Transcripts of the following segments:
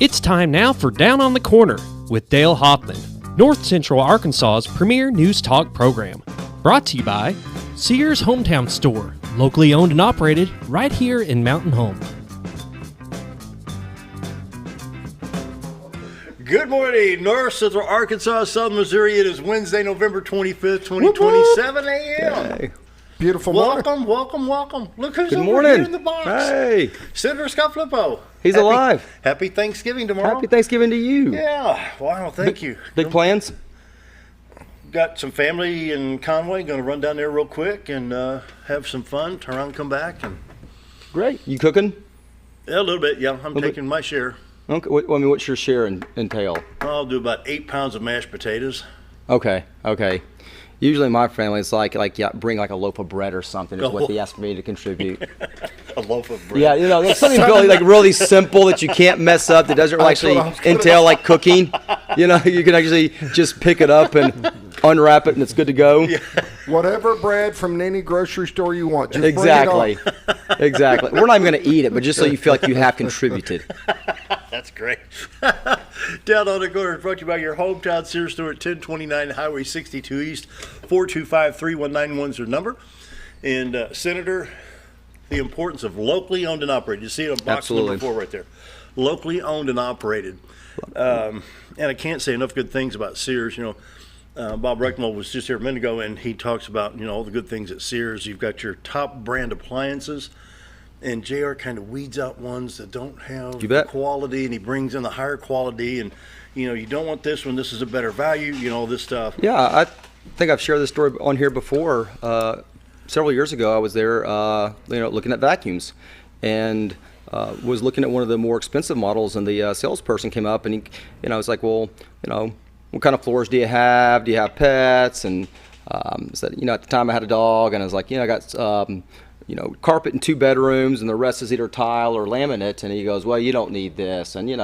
It's time now for Down on the Corner with Dale Hoffman, North Central Arkansas's premier news talk program. Brought to you by Sears Hometown Store, locally owned and operated right here in Mountain Home. Good morning, North Central Arkansas, Southern Missouri. It is Wednesday, November 25th, 2020, 7 a.m. Hey. Beautiful morning. Welcome. Look who's Good over morning. here in the box. Hey. Senator Scott Flippo. He's alive. Happy Thanksgiving tomorrow. Happy Thanksgiving to you. Yeah. Wow, thank you. Big plans? Got some family in Conway. Going to run down there real quick and have some fun. Turn around and come back. And Great. You cooking? yeah, a little bit. Yeah, I'm taking my share. Okay. What's your share entail? I'll do about 8 pounds of mashed potatoes. Okay. Usually in my family, it's like bring like a loaf of bread or something is what they ask me to contribute. A loaf of bread. Yeah, it's something really simple that you can't mess up that doesn't actually entail like cooking. You can actually just pick it up and unwrap it and it's good to go. Yeah. Whatever bread from any grocery store you want. Just Exactly. Bring it on. Exactly. We're not even going to eat it, but just so you feel like you have contributed. That's great. Down on the Corner is brought to you by your hometown Sears store at 1029 Highway 62 East. 425-3191 is their number. And Senator, the importance of locally owned and operated. You see it on box Absolutely. number 4 right there. Locally owned and operated. And I can't say enough good things about Sears. Bob Recknell was just here a minute ago, and he talks about all the good things at Sears. You've got your top brand appliances. And JR kind of weeds out ones that don't have the quality, and he brings in the higher quality. And, you don't want this one. This is a better value, this stuff. Yeah, I think I've shared this story on here before. Several years ago, I was there, looking at vacuums, and was looking at one of the more expensive models, and the salesperson came up, and he, I was like, well, what kind of floors do you have? Do you have pets? And said, at the time I had a dog, and I was like, I got carpet in 2 bedrooms, and the rest is either tile or laminate. And he goes, well, you don't need this. And, he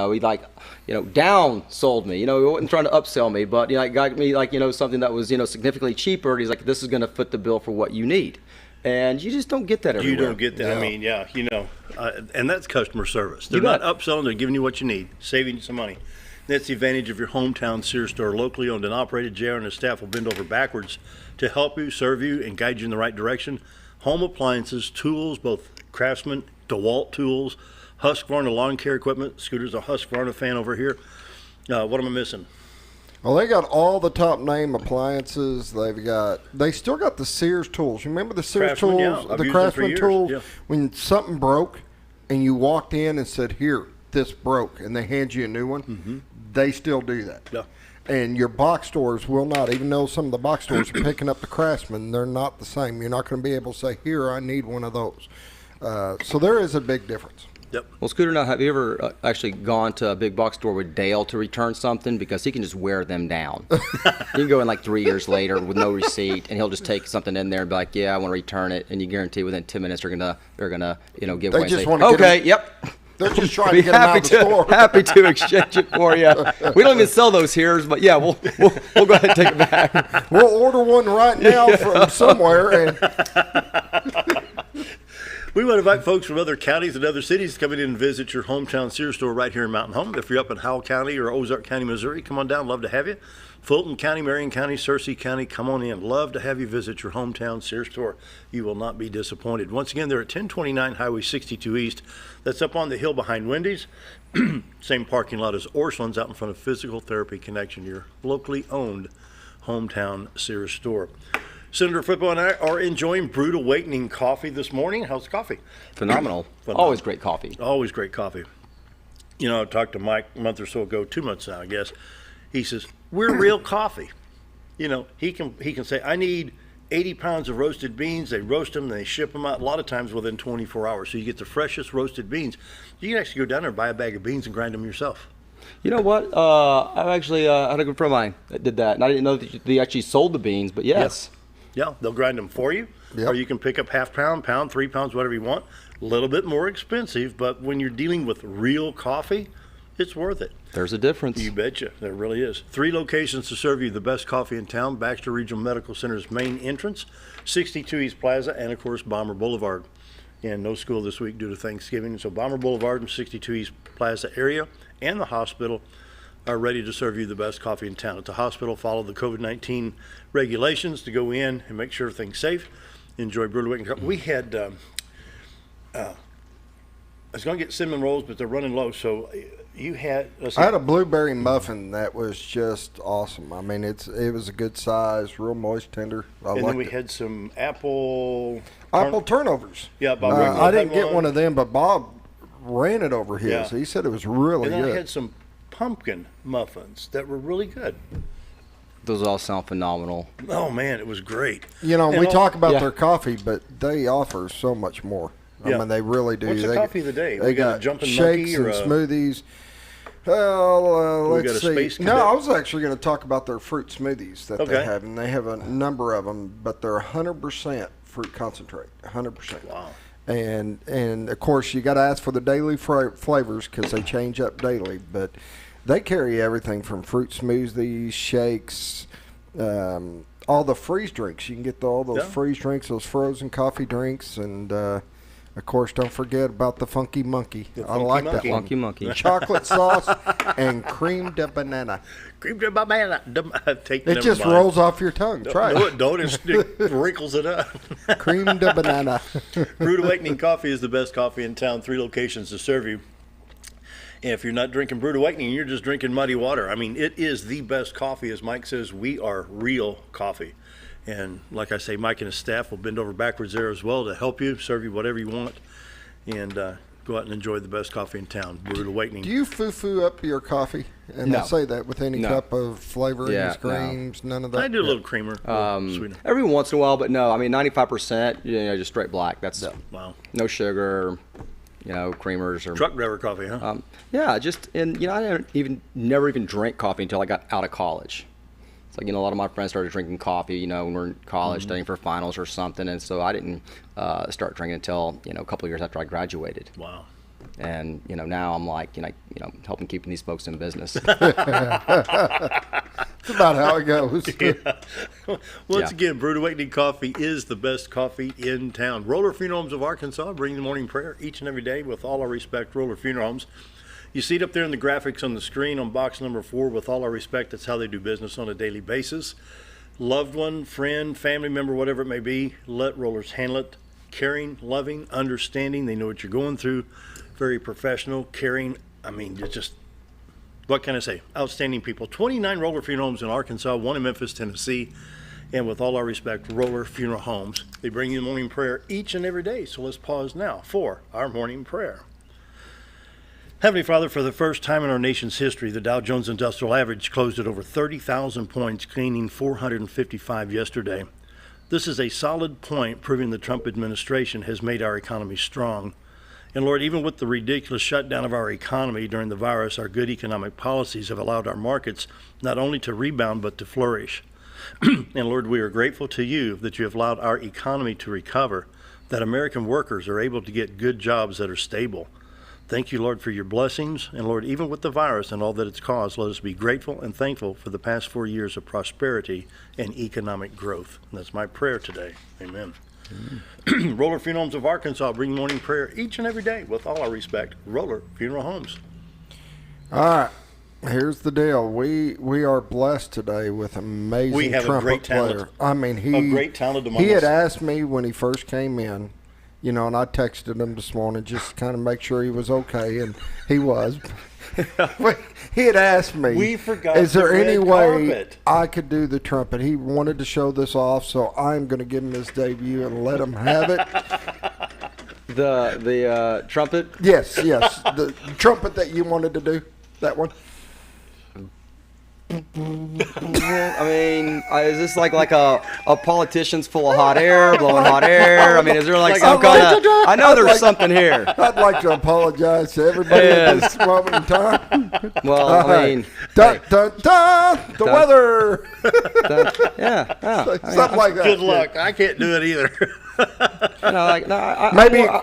down sold me. He wasn't trying to upsell me, but, got me something that was, significantly cheaper. And he's like, this is going to foot the bill for what you need. And you just don't get that everywhere. You don't get that. Yeah. And that's customer service. They're not upselling. They're giving you what you need, saving you some money. That's the advantage of your hometown Sears store, locally owned and operated. JR and his staff will bend over backwards to help you, serve you, and guide you in the right direction. Home appliances, tools, both Craftsman, DeWalt tools, Husqvarna lawn care equipment. Scooter's a Husqvarna fan over here. What am I missing? Well, they got all the top name appliances. They still got the Sears tools. You remember the Sears Craftsman, tools, yeah. the Craftsman tools? Yeah. When something broke and you walked in and said, here, this broke, and they hand you a new one, they still do that. Yeah. And your box stores will not, even though some of the box stores are picking up the Craftsman, they're not the same. You're not going to be able to say, here, I need one of those. So there is a big difference. Yep. Well, Scooter, now, have you ever actually gone to a big box store with Dale to return something? Because he can just wear them down. You can go in like 3 years later with no receipt, and he'll just take something in there and be like, yeah, I want to return it. And you guarantee within 10 minutes they're gonna give They away just and say, want to get okay, them. yep. They're just trying to get them out of the store. Happy to exchange it for you. We don't even sell those here, but yeah, we'll go ahead and take it back. We'll order one right now from somewhere. And We want to invite folks from other counties and other cities to come in and visit your hometown Sears store right here in Mountain Home. If you're up in Howell County or Ozark County, Missouri, come on down. Love to have you. Fulton County, Marion County, Searcy County, come on in. Love to have you visit your hometown Sears store. You will not be disappointed. Once again, they're at 1029 Highway 62 East. That's up on the hill behind Wendy's. Same parking lot as Orscheln's out in front of Physical Therapy Connection, your locally owned hometown Sears store. Senator Flippo and I are enjoying Brewed Awakening coffee this morning. How's the coffee? Phenomenal. Always great coffee. Always great coffee. I talked to Mike a month or so ago, 2 months now, I guess. He says, we're real coffee. He can say, I need 80 pounds of roasted beans. They roast them, and they ship them out a lot of times within 24 hours. So you get the freshest roasted beans. You can actually go down there and buy a bag of beans and grind them yourself. You know what? I've actually had a good friend of mine that did that. And I didn't know that they actually sold the beans, but yes. Yeah, they'll grind them for you, or you can pick up half pound, 3 pounds, whatever you want. A little bit more expensive, but when you're dealing with real coffee, it's worth it. There's a difference. You betcha. There really is. 3 locations to serve you the best coffee in town. Baxter Regional Medical Center's main entrance, 62 East Plaza, and, of course, Bomber Boulevard. and no school this week due to Thanksgiving. So Bomber Boulevard and 62 East Plaza area and the hospital are ready to serve you the best coffee in town. At the hospital, follow the COVID-19 regulations to go in and make sure everything's safe. Enjoy Brewed Awakening Coffee. We had, I was going to get cinnamon rolls, but they're running low. So you had... I had a blueberry muffin that was just awesome. I mean, it was a good size, real moist, tender. And then we had some apple turnovers. Yeah, Bob. I didn't get one of them, but Bob ran it over his. Yeah. He said it was really And then good. I had some pumpkin muffins that were really good. Those all sound phenomenal. Oh man, it was great. You know, And we talk about Yeah. their coffee, but they offer so much more. Yeah. I mean, they really do. What's the coffee of the day? They We got a got jumping shakes monkey or and a- smoothies. Well, We let's got a see. space No, cadet. I was actually going to talk about their fruit smoothies that they Okay. have, and they have a number of them, but they're 100% fruit concentrate, 100%. Wow. And of course, you got to ask for the daily flavors because they change up daily. But they carry everything from fruit smoothies, shakes, all the freeze drinks. You can get all those Yeah. freeze drinks, those frozen coffee drinks, and of course, don't forget about the Funky Monkey. The I Funky like Monkey. that one. Funky Monkey. Chocolate sauce and cream de banana. Cream de banana. It just rolls off your tongue. Try No, it. it don't. It wrinkles it up. Cream de banana. Brewed Awakening Coffee is the best coffee in town. 3 locations to serve you. And if you're not drinking Brewed Awakening, you're just drinking muddy water. I mean, it is the best coffee. As Mike says, we are real coffee. And like I say, Mike and his staff will bend over backwards there as well to help you, serve you whatever you want, and go out and enjoy the best coffee in town. Brewed Awakening. Do you foo-foo up your coffee? And No. I say that with any No. cup of flavorings, Yeah, no. creams, none of that. I do a little creamer, a little sweetener. Every once in a while, but no. I mean, 95%, just straight black. That's Wow. no sugar, creamers or Truck driver coffee, huh? yeah. Just and I never even drank coffee until I got out of college. It's like a lot of my friends started drinking coffee, when we're in college studying for finals or something, and so I didn't start drinking until a couple of years after I graduated. Wow. And now I'm like helping keeping these folks in business. It's about how it goes. Once Yeah. again, Brewed Awakening Coffee is the best coffee in town. Roller Funeral Homes of Arkansas bring the morning prayer each and every day with all our respect. Roller Funeral Homes. You see it up there in the graphics on the screen on box number 4. With all our respect, that's how they do business on a daily basis. Loved one, friend, family member, whatever it may be, let Rollers handle it. Caring, loving, understanding. They know what you're going through. Very professional, caring. I mean, it's just, what can I say? Outstanding people. 29 Roller Funeral Homes in Arkansas, 1 in Memphis, Tennessee. And with all our respect, Roller Funeral Homes. They bring you the morning prayer each and every day. So let's pause now for our morning prayer. Heavenly Father, for the first time in our nation's history, the Dow Jones Industrial Average closed at over 30,000 points, gaining 455 yesterday. This is a solid point, proving the Trump administration has made our economy strong. And Lord, even with the ridiculous shutdown of our economy during the virus, our good economic policies have allowed our markets not only to rebound, but to flourish. And Lord, we are grateful to you that you have allowed our economy to recover, that American workers are able to get good jobs that are stable. Thank you, Lord, for your blessings. And Lord, even with the virus and all that it's caused, let us be grateful and thankful for the past 4 years of prosperity and economic growth. And that's my prayer today. Amen. Roller Funeral Homes of Arkansas bring morning prayer each and every day with all our respect. Roller Funeral Homes. All right. Here's the deal. We are blessed today with amazing We have a trumpet great talent. player. I mean, A great talent among he had us. asked me when he first came in, and I texted him this morning just to kind of make sure he was okay, and he was. He had asked me, We forgot is there the any red way carpet." I could do the trumpet? He wanted to show this off, so I'm going to give him his debut and let him have it. The trumpet. Yes, the trumpet that you wanted to do, that one. I mean, is this like a politician's full of hot air, blowing hot air? I mean, is there like some kind of? I know there's something here. I'd like to apologize to everybody at this moment in time. Well, All I right. mean, Dun, dun, dun, the weather. yeah. Something like that. Good luck. I can't do it either.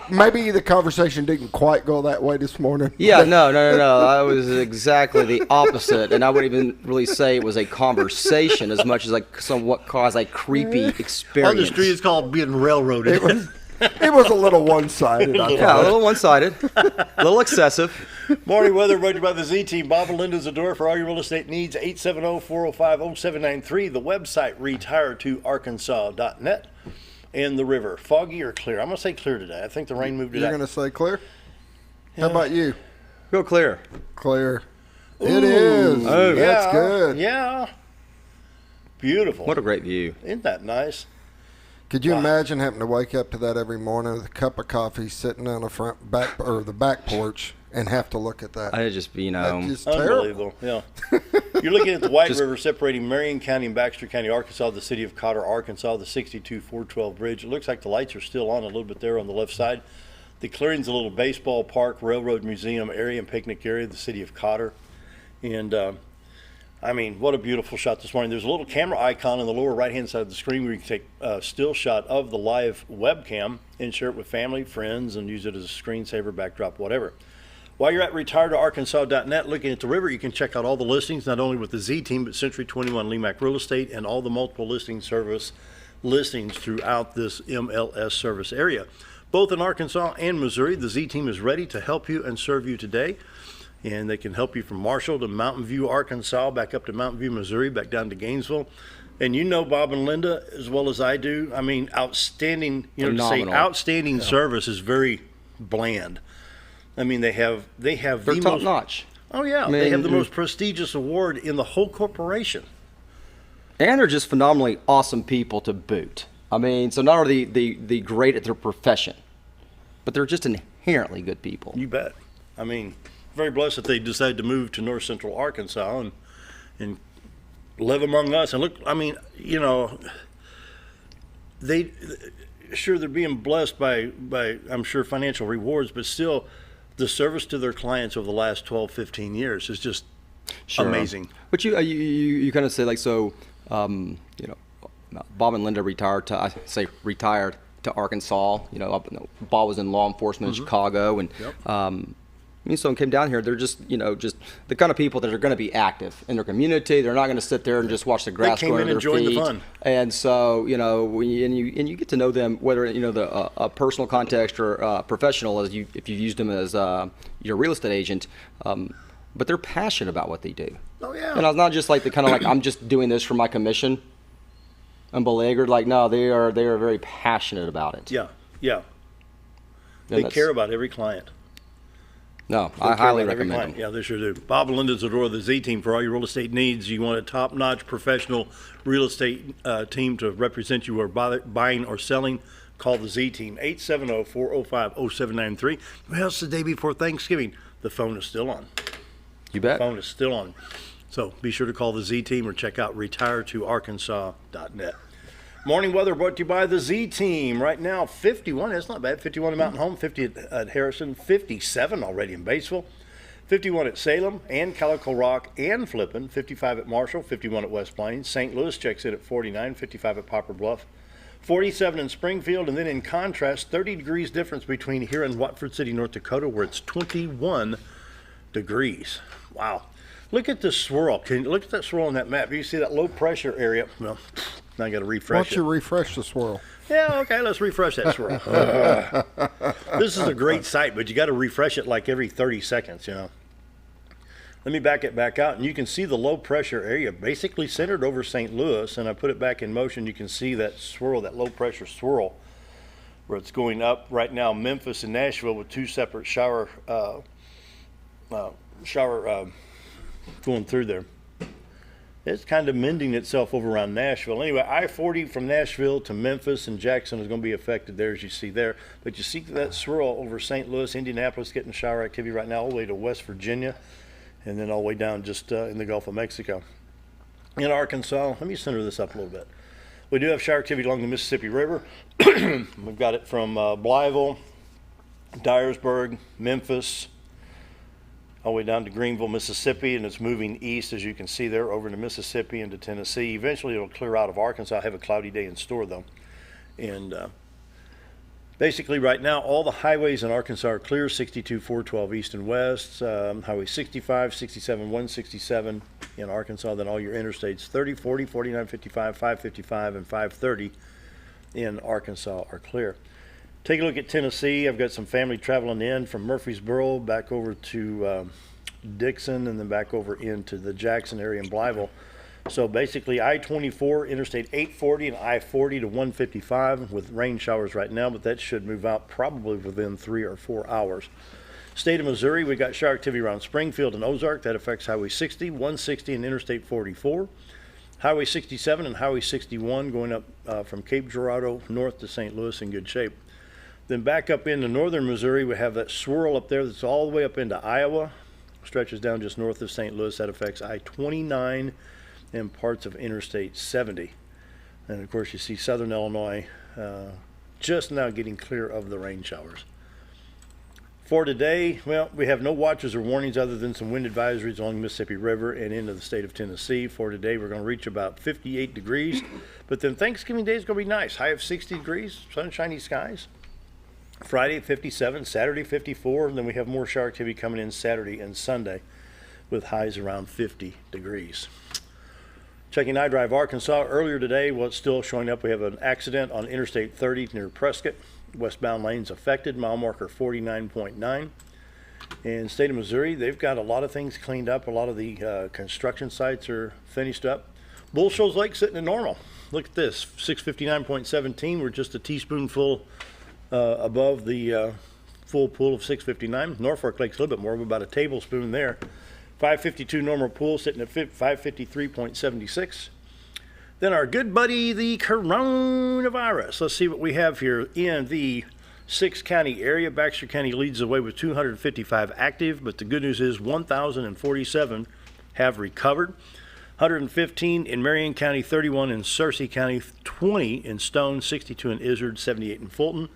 Maybe the conversation didn't quite go that way this morning. Yeah, no. I was exactly the opposite, and I wouldn't even really say it was a conversation as much as like somewhat caused a creepy experience. On the street, it's called being railroaded. It was a little one-sided. I Yeah, a thought. little one-sided, a little excessive. Morning weather brought to you by the Z Team. Bob and Linda's the door for all your real estate needs. 870-405-0793. The website, retiretoarkansas.net. And the river, foggy or clear? I'm going to say clear today. I think the rain moved it You're out. going to say clear? How about you? Go clear. Clear. It is. Oh, That's Yeah, good. Yeah. Beautiful. What a great view. Isn't that nice? Could you imagine having to wake up to that every morning with a cup of coffee sitting on the back porch and have to look at that? I just, That's just terrible. Unbelievable. Yeah. You're looking at the White River separating Marion County and Baxter County, Arkansas, the city of Cotter, Arkansas, the 62-412 bridge. It looks like the lights are still on a little bit there on the left side. The clearing's a little baseball park, railroad museum area and picnic area, the city of Cotter. And, I mean, what a beautiful shot this morning. There's a little camera icon on the lower right-hand side of the screen where you can take a still shot of the live webcam and share it with family, friends, and use it as a screensaver, backdrop, whatever. While you're at retiretoarkansas.net looking at the river, you can check out all the listings, not only with the Z Team, but Century 21 Lemac Real Estate and all the multiple listing service listings throughout this MLS service area. Both in Arkansas and Missouri, the Z Team is ready to help you and serve you today. And they can help you from Marshall to Mountain View, Arkansas, back up to Mountain View, Missouri, back down to Gainesville. And you know Bob and Linda as well as I do. I mean, outstanding, to say Phenomenal. outstanding service is very bland. I mean, they have They're the top most, notch. oh yeah, I they have the mean, most prestigious award in the whole corporation. And they're just phenomenally awesome people to boot. I mean, so not only the great at their profession, but they're just inherently good people. You bet. I mean, very blessed that they decided to move to north central Arkansas and live among us. And look, I mean, they're being blessed by I'm sure financial rewards, but still the service to their clients over the last 12, 15 years is just amazing. But you kind of say like, so, Bob and Linda retired to Arkansas. Bob was in law enforcement in Chicago, and so came down here. They're just just the kind of people that are going to be active in their community. They're not going to sit there and just watch the grass came grow in under and their joined the feet. fun. And so when you get to know them, whether a personal context or professional, if you've used them as your real estate agent, but they're passionate about what they do. Oh yeah. And it's not just like the kind of like I'm just doing this for my commission. I'm beleaguered. Like no, they are very passionate about it. Yeah. And They care about every client. No, They I care highly about every recommend client. them. Yeah, they sure do. Bob and Linda's the door of the Z Team for all your real estate needs. You want a top-notch professional real estate team to represent you or buying or selling, call the Z Team, 870-405-0793. Well, it's the day before Thanksgiving. The phone is still on. You bet. The phone is still on. So be sure to call the Z Team or check out retiretoarkansas.net. Morning weather brought to you by the Z Team. Right now, 51. That's not bad. 51 at Mountain Home, 50 at Harrison, 57 already in Batesville, 51 at Salem and Calico Rock and Flippin, 55 at Marshall, 51 at West Plains. St. Louis checks in at 49, 55 at Poplar Bluff, 47 in Springfield, and then in contrast, 30 degrees difference between here and Watford City, North Dakota, where it's 21 degrees. Wow. Look at this swirl. Can you look at that swirl on that map? You see that low pressure area? Well, now I got to Why refresh don't you refresh the swirl? Yeah, okay, let's refresh that swirl. This is a great site, but you got to refresh it like every 30 seconds, Let me back it back out, and you can see the low pressure area basically centered over St. Louis, and I put it back in motion. You can see that swirl, that low pressure swirl, where it's going up right now, Memphis and Nashville with two separate shower going through there. It's kind of mending itself over around Nashville. Anyway, I-40 from Nashville to Memphis and Jackson is going to be affected there, as you see there. But you see that swirl over St. Louis, Indianapolis getting shower activity right now all the way to West Virginia, and then all the way down just in the Gulf of Mexico. In Arkansas, let me center this up a little bit. We do have shower activity along the Mississippi River. We've got it from Blytheville, Dyersburg, Memphis, all the way down to Greenville, Mississippi, and it's moving east, as you can see there, over to Mississippi into Tennessee. Eventually, it'll clear out of Arkansas. I have a cloudy day in store, though. And basically, right now, all the highways in Arkansas are clear, 62, 412 east and west, Highway 65, 67, 167 in Arkansas, then all your interstates, 30, 40, 49, 55, 555, and 530 in Arkansas are clear. Take a look at Tennessee. I've got some family traveling in from Murfreesboro back over to Dixon and then back over into the Jackson area in Blytheville. So basically I-24, Interstate 840 and I-40 to 155 with rain showers right now, but that should move out probably within 3 or 4 hours. State of Missouri, we got shower activity around Springfield and Ozark. That affects Highway 60, 160 and Interstate 44. Highway 67 and Highway 61 going up from Cape Girardeau north to St. Louis in good shape. Then back up into northern Missouri, we have that swirl up there that's all the way up into Iowa. Stretches down just north of St. Louis. That affects I-29 and parts of Interstate 70. And of course you see southern Illinois just now getting clear of the rain showers. For today, well, we have no watches or warnings other than some wind advisories along the Mississippi River and into the state of Tennessee. For today, we're going to reach about 58 degrees. But then Thanksgiving Day is going to be nice. High of 60 degrees, sunshiny skies. Friday, 57. Saturday, 54. And then we have more shower activity coming in Saturday and Sunday with highs around 50 degrees. Checking iDrive Arkansas earlier today, well, it's still showing up. We have an accident on Interstate 30 near Prescott. Westbound lanes affected, mile marker 49.9. And state of Missouri, they've got a lot of things cleaned up. A lot of the construction sites are finished up. Bull Shoals Lake sitting at normal. Look at this, 659.17. We're just a teaspoonful above the full pool of 659. Norfolk Lake's a little bit more, about a tablespoon there. 552 normal pool sitting at 553.76. Then our good buddy, the coronavirus. Let's see what we have here in the 6-county area. Baxter County leads the way with 255 active, but the good news is 1,047 have recovered. 115 in Marion County, 31 in Searcy County, 20 in Stone, 62 in Izard, 78 in Fulton.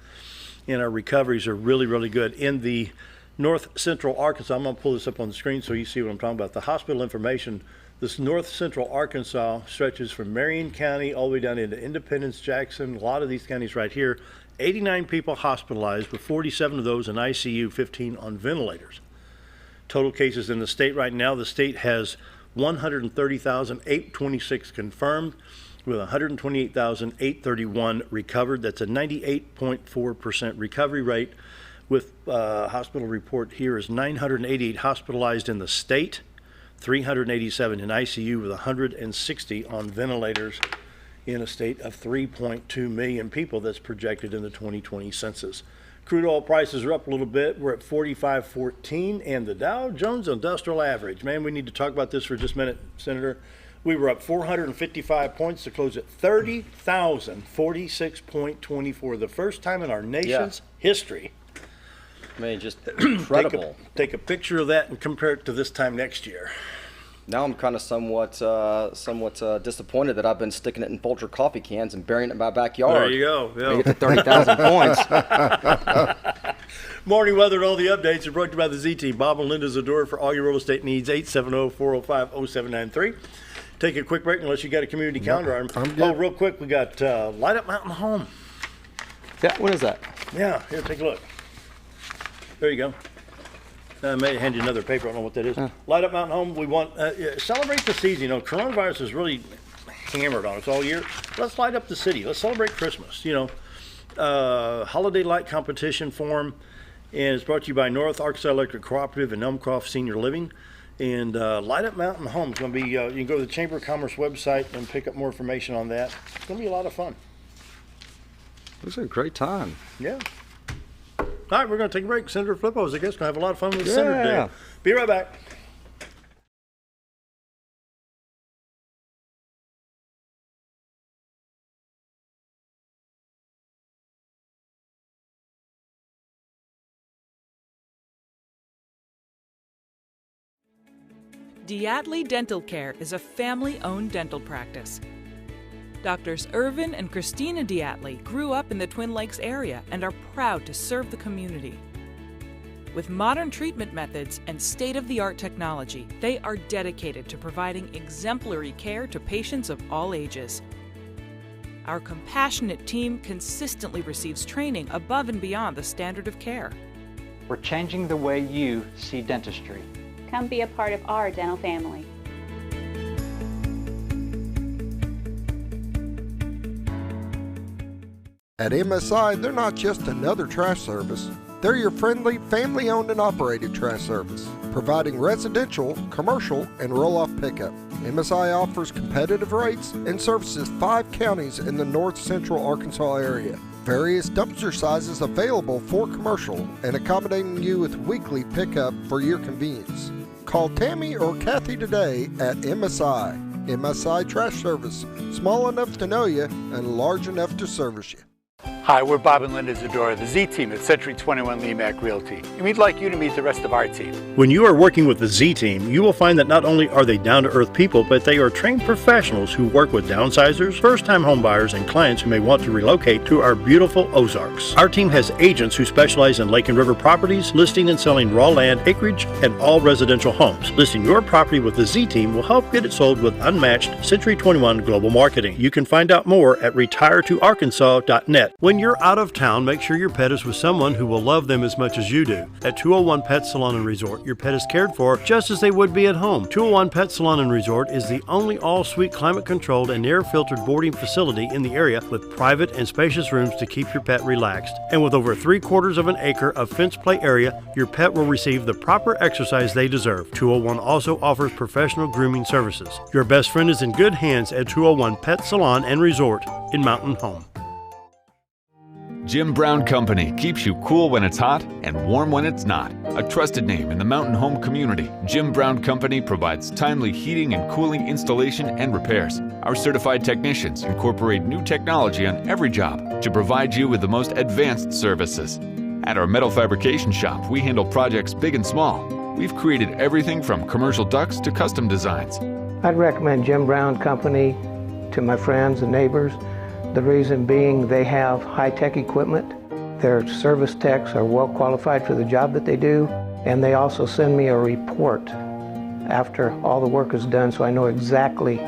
And our recoveries are really, really good. In the north central Arkansas, I'm going to pull this up on the screen so you see what I'm talking about. The hospital information. This north central Arkansas stretches from Marion County all the way down into Independence, Jackson, a lot of these counties right here. 89 people hospitalized, with 47 of those in ICU, 15 on ventilators. Total cases in the state right now, the state has 130,826 confirmed, with 128,831 recovered. That's a 98.4% recovery rate. With hospital report here is 988 hospitalized in the state, 387 in ICU, with 160 on ventilators in a state of 3.2 million people that's projected in the 2020 census. Crude oil prices are up a little bit. We're at 45.14, and the Dow Jones Industrial Average. Man, we need to talk about this for just a minute, Senator. We were up 455 points to close at 30,046.24, the first time in our nation's history. I mean, just incredible. Take a picture of that and compare it to this time next year. Now I'm kind of somewhat disappointed that I've been sticking it in Folger coffee cans and burying it in my backyard. There you go. Yeah. Get to 30,000 points. Morning weather and all the updates are brought to you by the Z Team. Bob and Linda Zador for all your real estate needs. 870-405-0793. Take a quick break unless you got a community calendar. I'm good. Oh, real quick, we got Light Up Mountain Home. Yeah, what is that? Yeah, here, take a look. There you go. I may hand you another paper. I don't know what that is. Light Up Mountain Home. We want celebrate the season. You know, coronavirus is really hammered on us all year. Let's light up the city. Let's celebrate Christmas. You know, holiday light competition form, and it's brought to you by North Arkansas Electric Cooperative and Elmcroft Senior Living. And Light Up Mountain Home is going to be. You can go to the Chamber of Commerce website and pick up more information on that. It's going to be a lot of fun. Looks like a great time. Yeah. All right, we're going to take a break. Senator Flippo is, I guess, going to have a lot of fun with Senator Day. Be right back. Diatley Dental Care is a family-owned dental practice. Doctors Irvin and Christina Diatley grew up in the Twin Lakes area and are proud to serve the community. With modern treatment methods and state-of-the-art technology, they are dedicated to providing exemplary care to patients of all ages. Our compassionate team consistently receives training above and beyond the standard of care. We're changing the way you see dentistry. Come be a part of our dental family. At MSI, they're not just another trash service. They're your friendly, family-owned and operated trash service, providing residential, commercial, and roll-off pickup. MSI offers competitive rates and services 5 counties in the north central Arkansas area. Various dumpster sizes available for commercial and accommodating you with weekly pickup for your convenience. Call Tammy or Kathy today at MSI. MSI Trash Service, small enough to know you and large enough to service you. Hi, we're Bob and Linda Zadora, the Z Team at Century 21 Lemac Realty, and we'd like you to meet the rest of our team. When you are working with the Z Team, you will find that not only are they down-to-earth people, but they are trained professionals who work with downsizers, first-time homebuyers, and clients who may want to relocate to our beautiful Ozarks. Our team has agents who specialize in lake and river properties, listing and selling raw land, acreage, and all residential homes. Listing your property with the Z Team will help get it sold with unmatched Century 21 global marketing. You can find out more at retiretoarkansas.net. When you're out of town, make sure your pet is with someone who will love them as much as you do. At 201 Pet Salon Resort, your pet is cared for just as they would be at home. 201 Pet Salon Resort is the only all-suite climate-controlled and air-filtered boarding facility in the area with private and spacious rooms to keep your pet relaxed. And with over 3/4 of an acre of fenced play area, your pet will receive the proper exercise they deserve. 201 also offers professional grooming services. Your best friend is in good hands at 201 Pet Salon and Resort in Mountain Home. Jim Brown Company keeps you cool when it's hot and warm when it's not. A trusted name in the mountain home community, Jim Brown Company provides timely heating and cooling installation and repairs. Our certified technicians incorporate new technology on every job to provide you with the most advanced services. At our metal fabrication shop, we handle projects big and small. We've created everything from commercial ducts to custom designs. I'd recommend Jim Brown Company to my friends and neighbors. The reason being they have high-tech equipment, their service techs are well qualified for the job that they do, and they also send me a report after all the work is done so I know exactly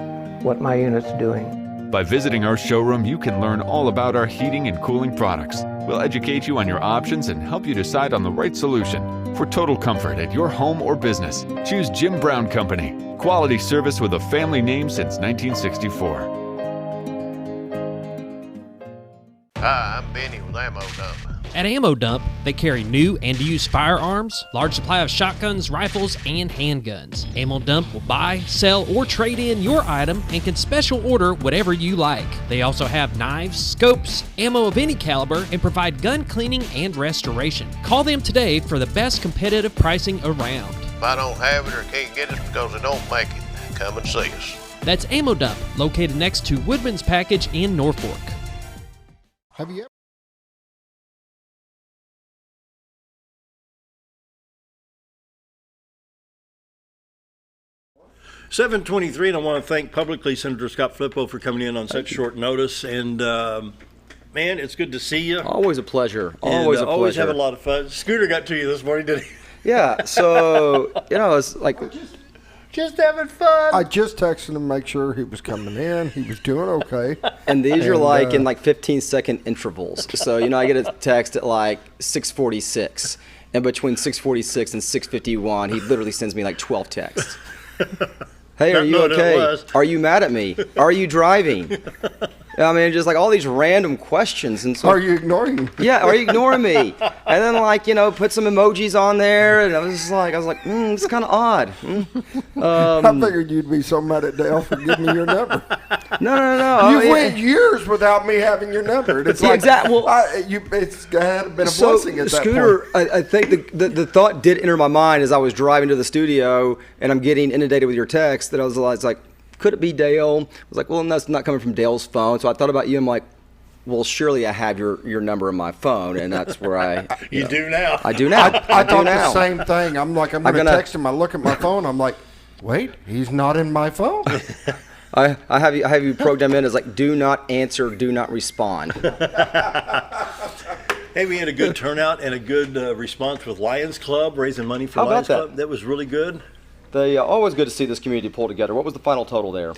what my unit's doing. By visiting our showroom, you can learn all about our heating and cooling products. We'll educate you on your options and help you decide on the right solution. For total comfort at your home or business, choose Jim Brown Company. Quality service with a family name since 1964. Hi, I'm Benny with Ammo Dump. At Ammo Dump, they carry new and used firearms, large supply of shotguns, rifles, and handguns. Ammo Dump will buy, sell, or trade in your item and can special order whatever you like. They also have knives, scopes, ammo of any caliber, and provide gun cleaning and restoration. Call them today for the best competitive pricing around. If I don't have it or can't get it because they don't make it, come and see us. That's Ammo Dump, located next to Woodman's Package in Norfolk. Have you ever? (7:23), and I want to thank publicly Senator Scott Flippo for coming in on such short notice. And man, it's good to see you. Always a pleasure. Always a pleasure. Always have a lot of fun. Scooter got to you this morning, didn't he? Yeah. So it's like. Just having fun. I just texted him to make sure he was coming in. He was doing okay. And these are in 15-second intervals. So, I get a text at 6:46. And between 6:46 and 6:51, he literally sends me 12 texts. Hey, are you okay? Are you mad at me? Are you driving? I mean, just all these random questions. And so, are you ignoring me? Yeah, are you ignoring me? And then put some emojis on there, and I was like, it's kind of odd. I figured you'd be so mad at Dale for giving me your number. No. You went years without me having your number. And it's exactly. Well, it's had been a blessing at Scooter, that point. I think the thought did enter my mind as I was driving to the studio, and I'm getting inundated with your text. That I was like, could it be Dale? I was like, well, that's not coming from Dale's phone. So I thought about you. I'm like, well, surely I have your number in my phone, and that's where I. You do now. I do now. I thought the same thing. I'm going to text him. I look at my phone. I'm like, wait, he's not in my phone. I have you programmed in as do not answer, do not respond. Hey, we had a good turnout and a good response with Lions Club, raising money for Lions Club. That was really good. They always good to see this community pull together. What was the final total there?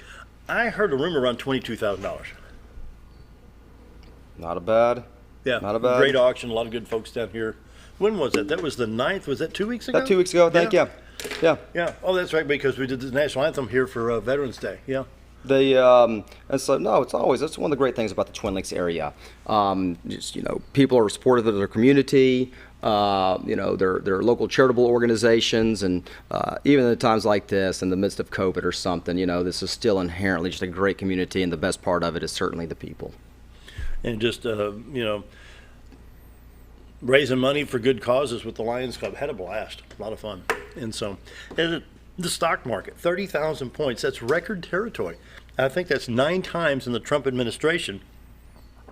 I heard a rumor around $22,000. Not bad. Yeah, not a bad. Great auction. A lot of good folks down here. When was that? That was the 9th. Was that 2 weeks ago? 2 weeks ago, I think. Yeah. Oh, that's right, because we did the national anthem here for Veterans Day. Yeah. And so no, that's one of the great things about the Twin Lakes area. Just people are supportive of their community. Their local charitable organizations, and even at times like this, in the midst of COVID or something, this is still inherently just a great community, and the best part of it is certainly the people. And just raising money for good causes with the Lions Club, had a blast, a lot of fun. And so, and the stock market, 30,000 points, that's record territory. I think that's 9 times in the Trump administration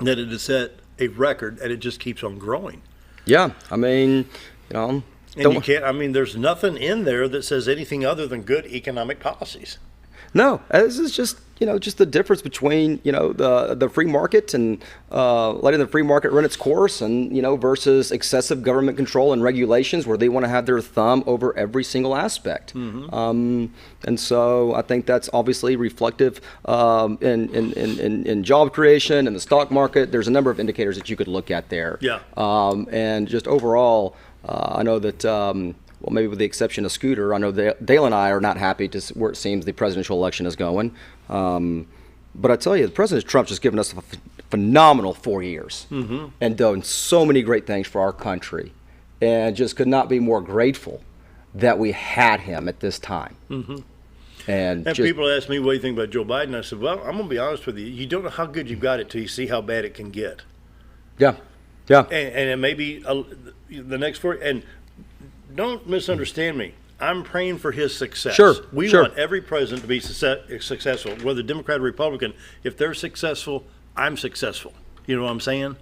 that it has set a record, and it just keeps on growing. Yeah, I mean, and you can't. I mean, there's nothing in there that says anything other than good economic policies. No, this is just just the difference between the free market and letting the free market run its course, and versus excessive government control and regulations where they want to have their thumb over every single aspect. And so I think that's obviously reflective in job creation and the stock market. There's a number of indicators that you could look at there. Yeah. And just overall, I know that. Well, maybe with the exception of Scooter, I know Dale and I are not happy to where it seems the presidential election is going. But I tell you, President Trump just given us a phenomenal 4 years and done so many great things for our country, and just could not be more grateful that we had him at this time. And people ask me, what do you think about Joe Biden? I said, well, I'm going to be honest with you. You don't know how good you've got it till you see how bad it can get. Yeah. And it may be the next 4. And don't misunderstand me. I'm praying for his success. Sure. We want every president to be successful, whether Democrat or Republican. If they're successful, I'm successful. You know what I'm saying?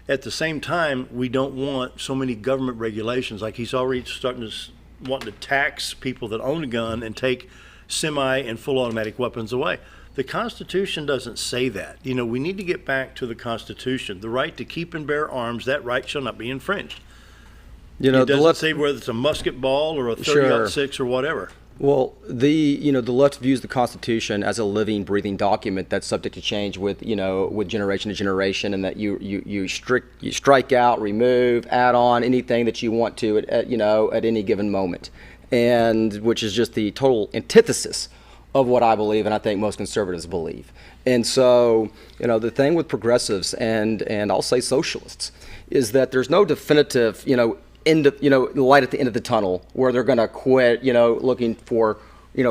At the same time, we don't want so many government regulations. Like he's already wanting to tax people that own a gun and take semi and full automatic weapons away. The Constitution doesn't say that. We need to get back to the Constitution. The right to keep and bear arms, that right shall not be infringed. It doesn't say whether it's a musket ball or a 30-06 or whatever. Well, the left views the Constitution as a living, breathing document that's subject to change with generation to generation, and that you strike out, remove, add on anything that you want to at any given moment, and which is just the total antithesis of what I believe, and I think most conservatives believe. And so the thing with progressives and I'll say socialists is that there's no definitive light at the end of the tunnel where they're going to quit, looking for,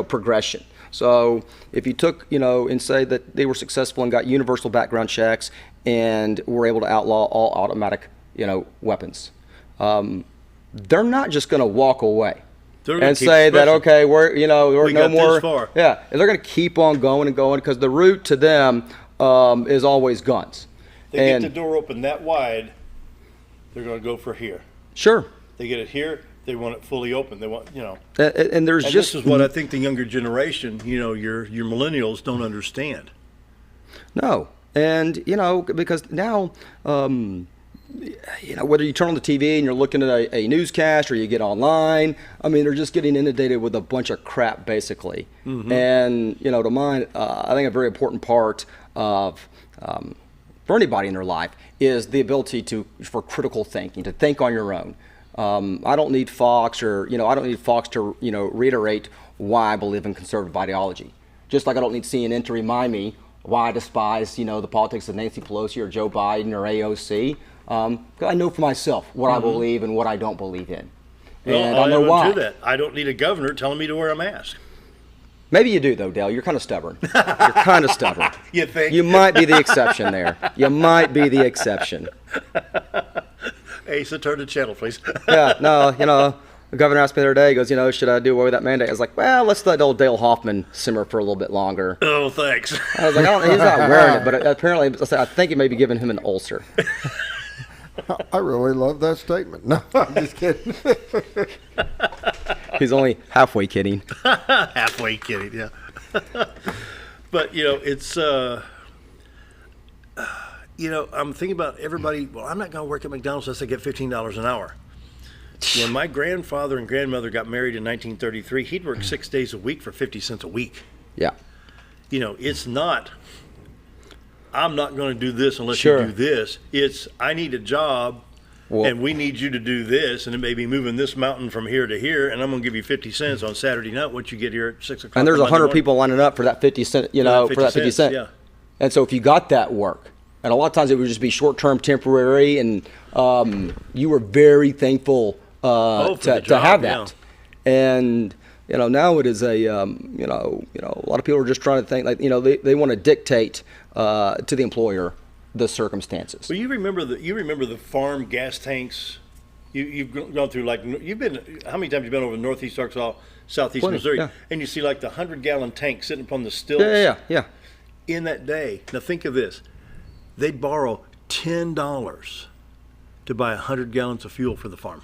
progression. So if you took, and say that they were successful and got universal background checks and were able to outlaw all automatic, weapons, they're not just going to walk away and say that, okay, we're no more. This far. Yeah, and they're going to keep on going and going, because the route to them is always guns. They get the door open that wide, they're going to go for here. Sure. They get it here. They want it fully open. They want, And there's and just. This is what I think the younger generation, your millennials don't understand. No, and because now, whether you turn on the TV and you're looking at a newscast or you get online, I mean, they're just getting inundated with a bunch of crap, basically. And to mine, I think a very important part of. For anybody in their life is the ability for critical thinking, to think on your own. I don't need Fox to reiterate why I believe in conservative ideology. Just like I don't need CNN to remind me why I despise, the politics of Nancy Pelosi or Joe Biden or AOC. I know for myself what I believe and what I don't believe in. And I know why. I don't need a governor telling me to wear a mask. Maybe you do, though, Dale. You're kind of stubborn. You're kind of stubborn. You think? You might be the exception there. You might be the exception. Hey, so turn the channel, please. Yeah, no, the governor asked me the other day, he goes, should I do away with that mandate? I was like, well, let's let old Dale Hoffman simmer for a little bit longer. Oh, thanks. I was like, he's not wearing it, but apparently, I think it may be giving him an ulcer. I really love that statement. No, I'm just kidding. He's only halfway kidding. Halfway kidding, yeah. But, it's, I'm thinking about everybody. Well, I'm not going to work at McDonald's unless I get $15 an hour. When my grandfather and grandmother got married in 1933, he'd work 6 days a week for 50 cents a week. Yeah. It's not, I'm not going to do this unless Sure. you do this. It's, I need a job Well, and we need you to do this, and it may be moving this mountain from here to here, and I'm going to give you 50 cents on Saturday night once you get here at 6 o'clock. And there's on Monday 100 morning. people lining up for that 50 cent, for that 50 cent. Yeah. And so if you got that work, and a lot of times it would just be short-term, temporary, and you were very thankful to have that. Yeah. And now it is a a lot of people are just trying to think they want to dictate to the employer the circumstances. Well, you remember the farm gas tanks. You've gone through how many times have you been over Northeast Arkansas, Southeast Plenty, Missouri, yeah. and you see like the 100-gallon tank sitting upon the stilts. Yeah. In that day, now think of this: they'd borrow $10 to buy 100 gallons of fuel for the farm.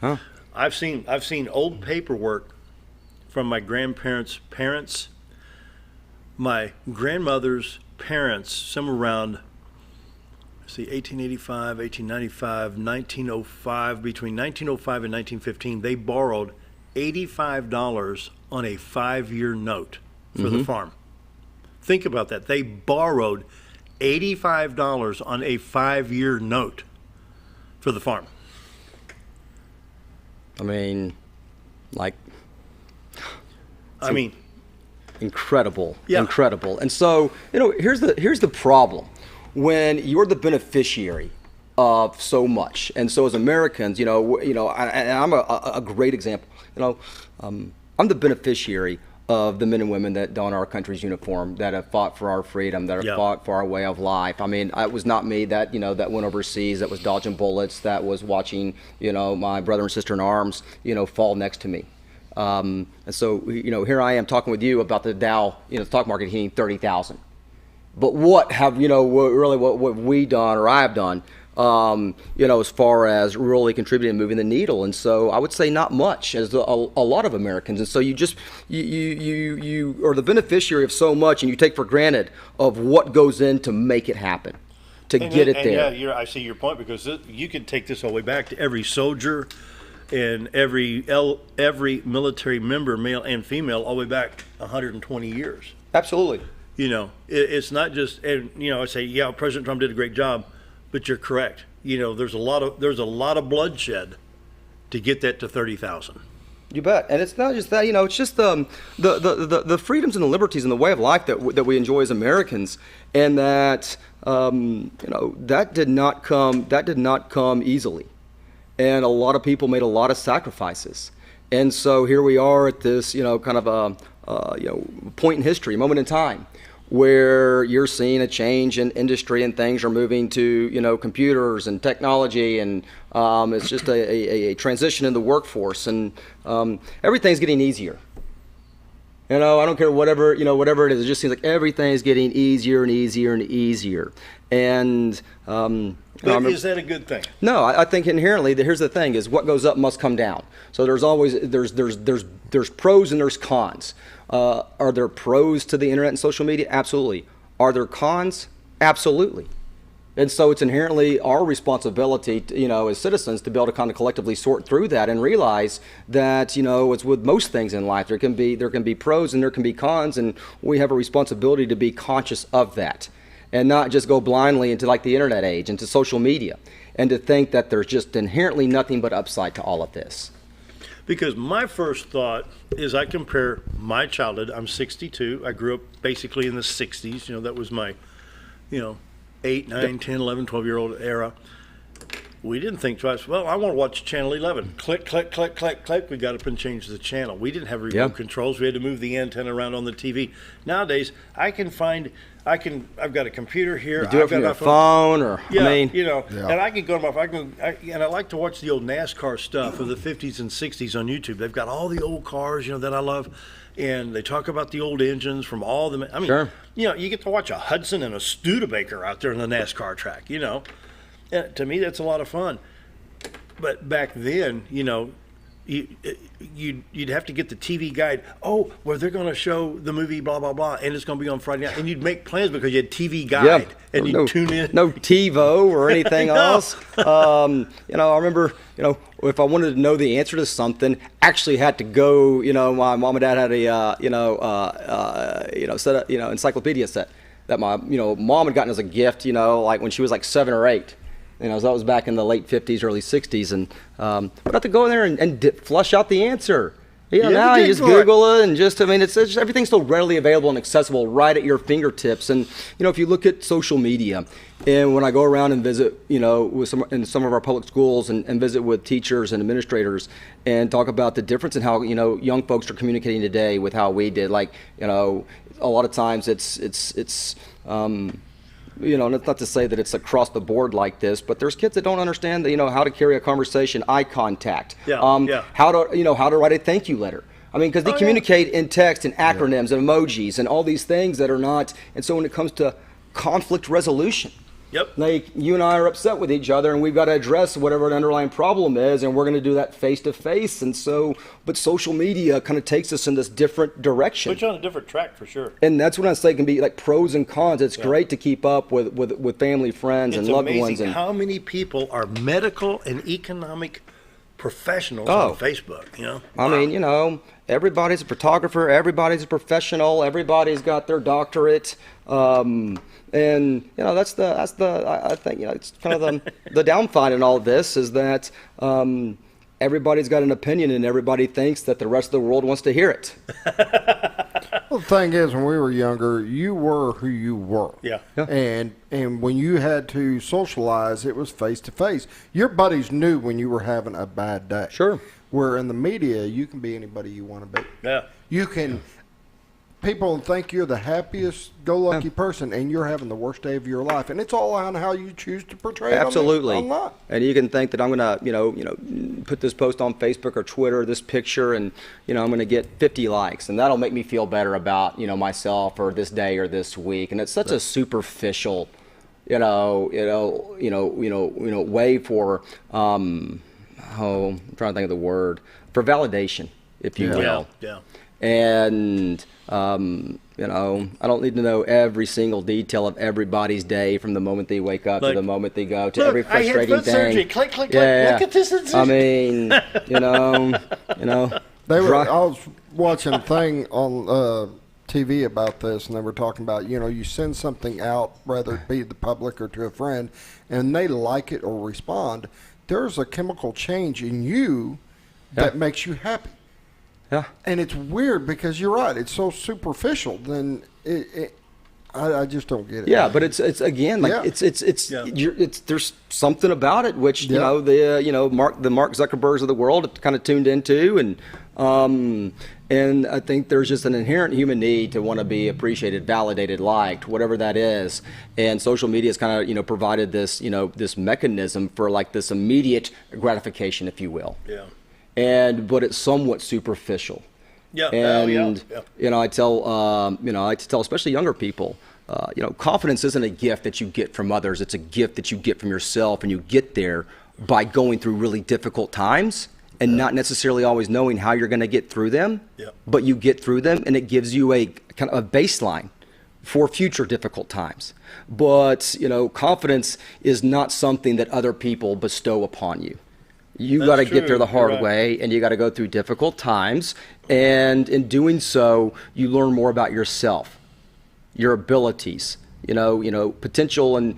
Huh? I've seen old paperwork from my grandparents' parents, my grandmother's parents, somewhere around 1885, 1895, 1905, between 1905 and 1915, they borrowed $85 on a 5-year note for the farm. Think about that. They borrowed $85 on a 5-year note for the farm. I mean, incredible, incredible. And so, here's the problem. When you're the beneficiary of so much, and so as Americans, and I'm a great example. I'm the beneficiary of the men and women that don our country's uniform, that have fought for our freedom, that have fought for our way of life. I mean, it was not me that that went overseas, that was dodging bullets, that was watching my brother and sister in arms fall next to me. And so here I am talking with you about the Dow stock market hitting 30,000. But what have what we done, or I have done, as far as really contributing and moving the needle? And so I would say not much, as a lot of Americans. And so you are the beneficiary of so much, and you take for granted of what goes in to make it happen, to get it there. Yeah, I see your point, because you can take this all the way back to every soldier and every military member, male and female, all the way back 120 years. Absolutely. It's not just, and I say, President Trump did a great job, but you're correct. There's a lot of bloodshed to get that to 30,000. You bet. And it's not just that. It's just the freedoms and the liberties and the way of life that we enjoy as Americans, and that that did not come easily, and a lot of people made a lot of sacrifices. And so here we are at this kind of a point in history, moment in time, where you're seeing a change in industry and things are moving to computers and technology, and it's just a transition in the workforce, and everything's getting easier. I don't care whatever it is. It just seems like everything's getting easier and easier and easier. And but is that a good thing? No, I think inherently here's the thing: is what goes up must come down. So there's always there's pros and there's cons. Are there pros to the internet and social media? Absolutely. Are there cons? Absolutely. And so it's inherently our responsibility, as citizens, to be able to kind of collectively sort through that and realize that, it's with most things in life. There can be pros and there can be cons, and we have a responsibility to be conscious of that, and not just go blindly into like the internet age, into social media, and to think that there's just inherently nothing but upside to all of this. Because my first thought is, I compare my childhood. I'm 62. I grew up basically in the 60s. That was my, 8, 9, 10, 11, 12-year-old era. We didn't think twice. Well, I want to watch Channel 11. Click, click, click, click, click. We got up and changed the channel. We didn't have remote controls. We had to move the antenna around on the TV. Nowadays, I've got a computer here. You do it from your phone, or and I can go to and I like to watch the old NASCAR stuff of the 50s and 60s on YouTube. They've got all the old cars, that I love, and they talk about the old engines from all the. I mean, sure. You get to watch a Hudson and a Studebaker out there in the NASCAR track. And to me, that's a lot of fun. But back then, you'd have to get the TV guide. Oh, well, they're going to show the movie blah blah blah, and it's going to be on Friday night. And you'd make plans because you had TV guide, and you'd tune in. No TiVo or anything else. I remember, if I wanted to know the answer to something, actually had to go. My mom and dad had a set up, encyclopedia set that my mom had gotten as a gift. Like when she was like 7 or 8. So that was back in the late 50s, early 60s, and but I have to go in there and flush out the answer. Now you just Google it and it's just everything's so readily available and accessible right at your fingertips. And if you look at social media, and when I go around and visit, with in some of our public schools and visit with teachers and administrators and talk about the difference in how young folks are communicating today with how we did. Like a lot of times it's and it's not to say that it's across the board like this, but there's kids that don't understand how to carry a conversation, eye contact, how to write a thank you letter. Because they communicate in text and acronyms and emojis and all these things that are not. And so when it comes to conflict resolution, like you and I are upset with each other and we've got to address whatever an underlying problem is, and we're going to do that face to face. And so, but social media kind of takes us in this different direction. Put you on a different track for sure. And that's what I say can be like pros and cons. It's great to keep up with family, friends, and loved ones. It's amazing how many people are medical and economic professionals on Facebook. Everybody's a photographer, everybody's a professional, everybody's got their doctorate. And that's I think it's kind of the downside in all of this is that everybody's got an opinion and everybody thinks that the rest of the world wants to hear it. Well, the thing is, when we were younger, you were who you were. Yeah. And when you had to socialize, it was face to face. Your buddies knew when you were having a bad day. Sure. Where in the media, you can be anybody you want to be. Yeah. You can. People think you're the happiest go lucky person and you're having the worst day of your life, and it's all on how you choose to portray it. Absolutely. Online. And you can think that I'm going to put this post on Facebook or Twitter, this picture, and I'm going to get 50 likes, and that'll make me feel better about myself or this day or this week. And it's such a superficial way for I'm trying to think of the word, for validation, if you will. Yeah. And I don't need to know every single detail of everybody's day from the moment they wake up to the moment they go to every frustrating I had foot surgery. Click, click, click. Look at this. I was watching a thing on TV about this, and they were talking about, you send something out, whether it be to the public or to a friend, and they like it or respond. There's a chemical change in you that makes you happy. Yeah. And it's weird because you're right. It's so superficial. Then I just don't get it. Yeah, but it's again like it's there's something about it which Mark Zuckerbergs of the world kind of tuned into, and I think there's just an inherent human need to want to be appreciated, validated, liked, whatever that is. And social media has kind of provided this this mechanism for like this immediate gratification, if you will. Yeah. But it's somewhat superficial. Yeah. And I tell I like to tell especially younger people, confidence isn't a gift that you get from others. It's a gift that you get from yourself, and you get there by going through really difficult times and not necessarily always knowing how you're going to get through them. Yeah. But you get through them, and it gives you a kind of a baseline for future difficult times. But confidence is not something that other people bestow upon you. You got to get there the hard way, and you got to go through difficult times. And in doing so, you learn more about yourself, your abilities, potential and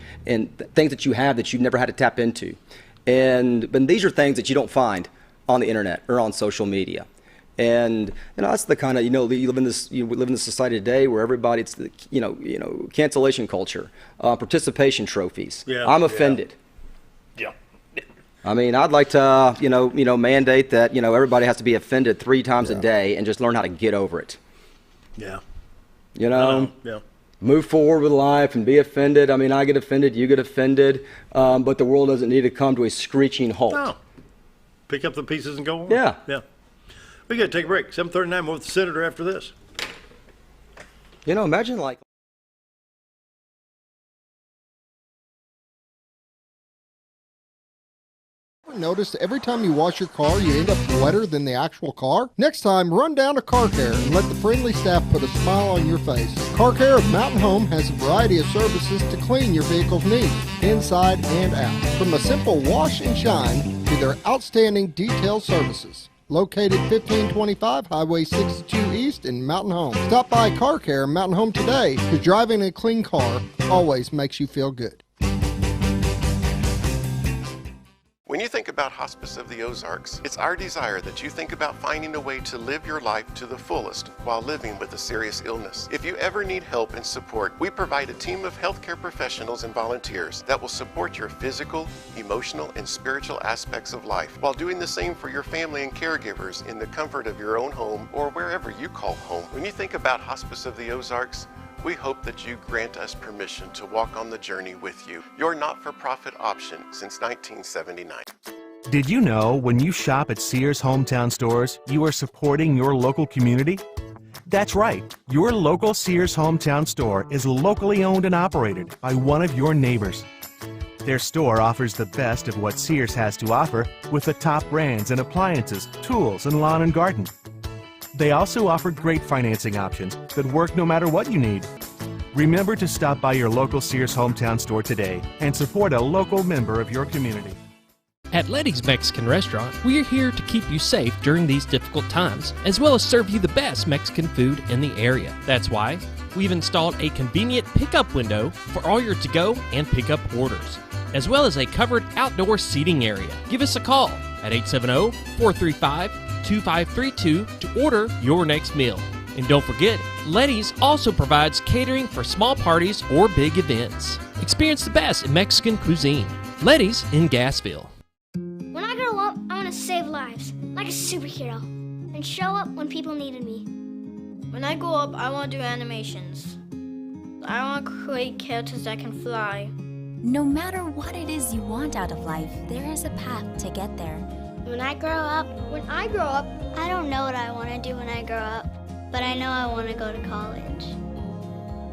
things that you have that you've never had to tap into. But these are things that you don't find on the internet or on social media. And that's the kind of we live in this society today where everybody it's the cancellation culture, participation trophies. Yeah, I'm offended. Yeah. I'd like to, mandate that, everybody has to be offended 3 times a day and just learn how to get over it. Yeah. Move forward with life and be offended. I get offended, you get offended, but the world doesn't need to come to a screeching halt. No. Pick up the pieces and go on. Yeah. Yeah. We got to take a break. 7:39, we'll with the senator after this. Imagine like... Notice every time you wash your car, you end up wetter than the actual car? Next time, run down to Car Care and let the friendly staff put a smile on your face. Car Care of Mountain Home has a variety of services to clean your vehicle's needs, inside and out. From a simple wash and shine to their outstanding detail services. Located 1525 Highway 62 East in Mountain Home. Stop by Car Care Mountain Home today, because driving a clean car always makes you feel good. When you think about Hospice of the Ozarks, it's our desire that you think about finding a way to live your life to the fullest while living with a serious illness. If you ever need help and support, we provide a team of healthcare professionals and volunteers that will support your physical, emotional, and spiritual aspects of life while doing the same for your family and caregivers in the comfort of your own home or wherever you call home. When you think about Hospice of the Ozarks, we hope that you grant us permission to walk on the journey with you. Your not-for-profit option since 1979. Did you know when you shop at Sears Hometown Stores, you are supporting your local community? That's right. Your local Sears Hometown Store is locally owned and operated by one of your neighbors. Their store offers the best of what Sears has to offer with the top brands and appliances, tools, and lawn and garden. They also offer great financing options that work no matter what you need. Remember to stop by your local Sears Hometown Store today and support a local member of your community. At Letty's Mexican Restaurant, we are here to keep you safe during these difficult times, as well as serve you the best Mexican food in the area. That's why we've installed a convenient pickup window for all your to-go and pickup orders, as well as a covered outdoor seating area. Give us a call at 870-435-2532 to order your next meal. And don't forget, Letty's also provides catering for small parties or big events. Experience the best in Mexican cuisine. Letty's in Gassville. When I grow up, I want to save lives, like a superhero, and show up when people needed me. When I grow up, I want to do animations. I want to create characters that can fly. No matter what it is you want out of life, there is a path to get there. When I grow up, I don't know what I want to do when I grow up, but I know I want to go to college.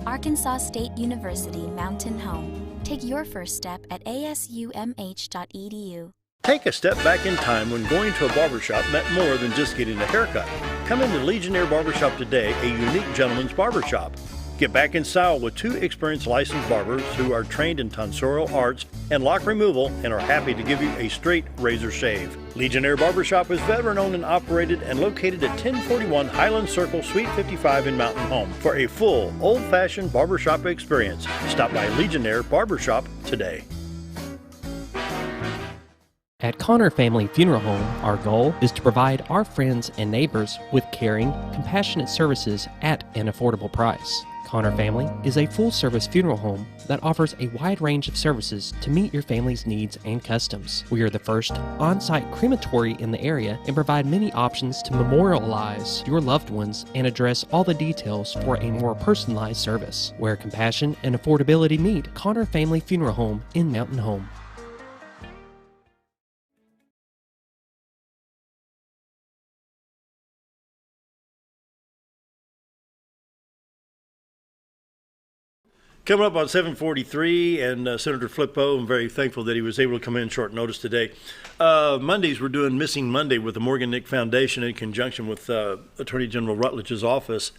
Arkansas State University Mountain Home. Take your first step at asumh.edu. Take a step back in time when going to a barbershop meant more than just getting a haircut. Come into Legionnaire Barbershop today, a unique gentleman's barbershop. Get back in style with 2 experienced licensed barbers who are trained in tonsorial arts and lock removal and are happy to give you a straight razor shave. Legionnaire Barbershop is veteran-owned and operated and located at 1041 Highland Circle, Suite 55 in Mountain Home. For a full, old-fashioned barbershop experience, stop by Legionnaire Barbershop today. At Connor Family Funeral Home, our goal is to provide our friends and neighbors with caring, compassionate services at an affordable price. Connor Family is a full-service funeral home that offers a wide range of services to meet your family's needs and customs. We are the first on-site crematory in the area and provide many options to memorialize your loved ones and address all the details for a more personalized service. Where compassion and affordability meet, Connor Family Funeral Home in Mountain Home. Coming up on 7:43, and Senator Flippo, I'm very thankful that he was able to come in short notice today. Mondays, we're doing Missing Monday with the Morgan Nick Foundation in conjunction with Attorney General Rutledge's office.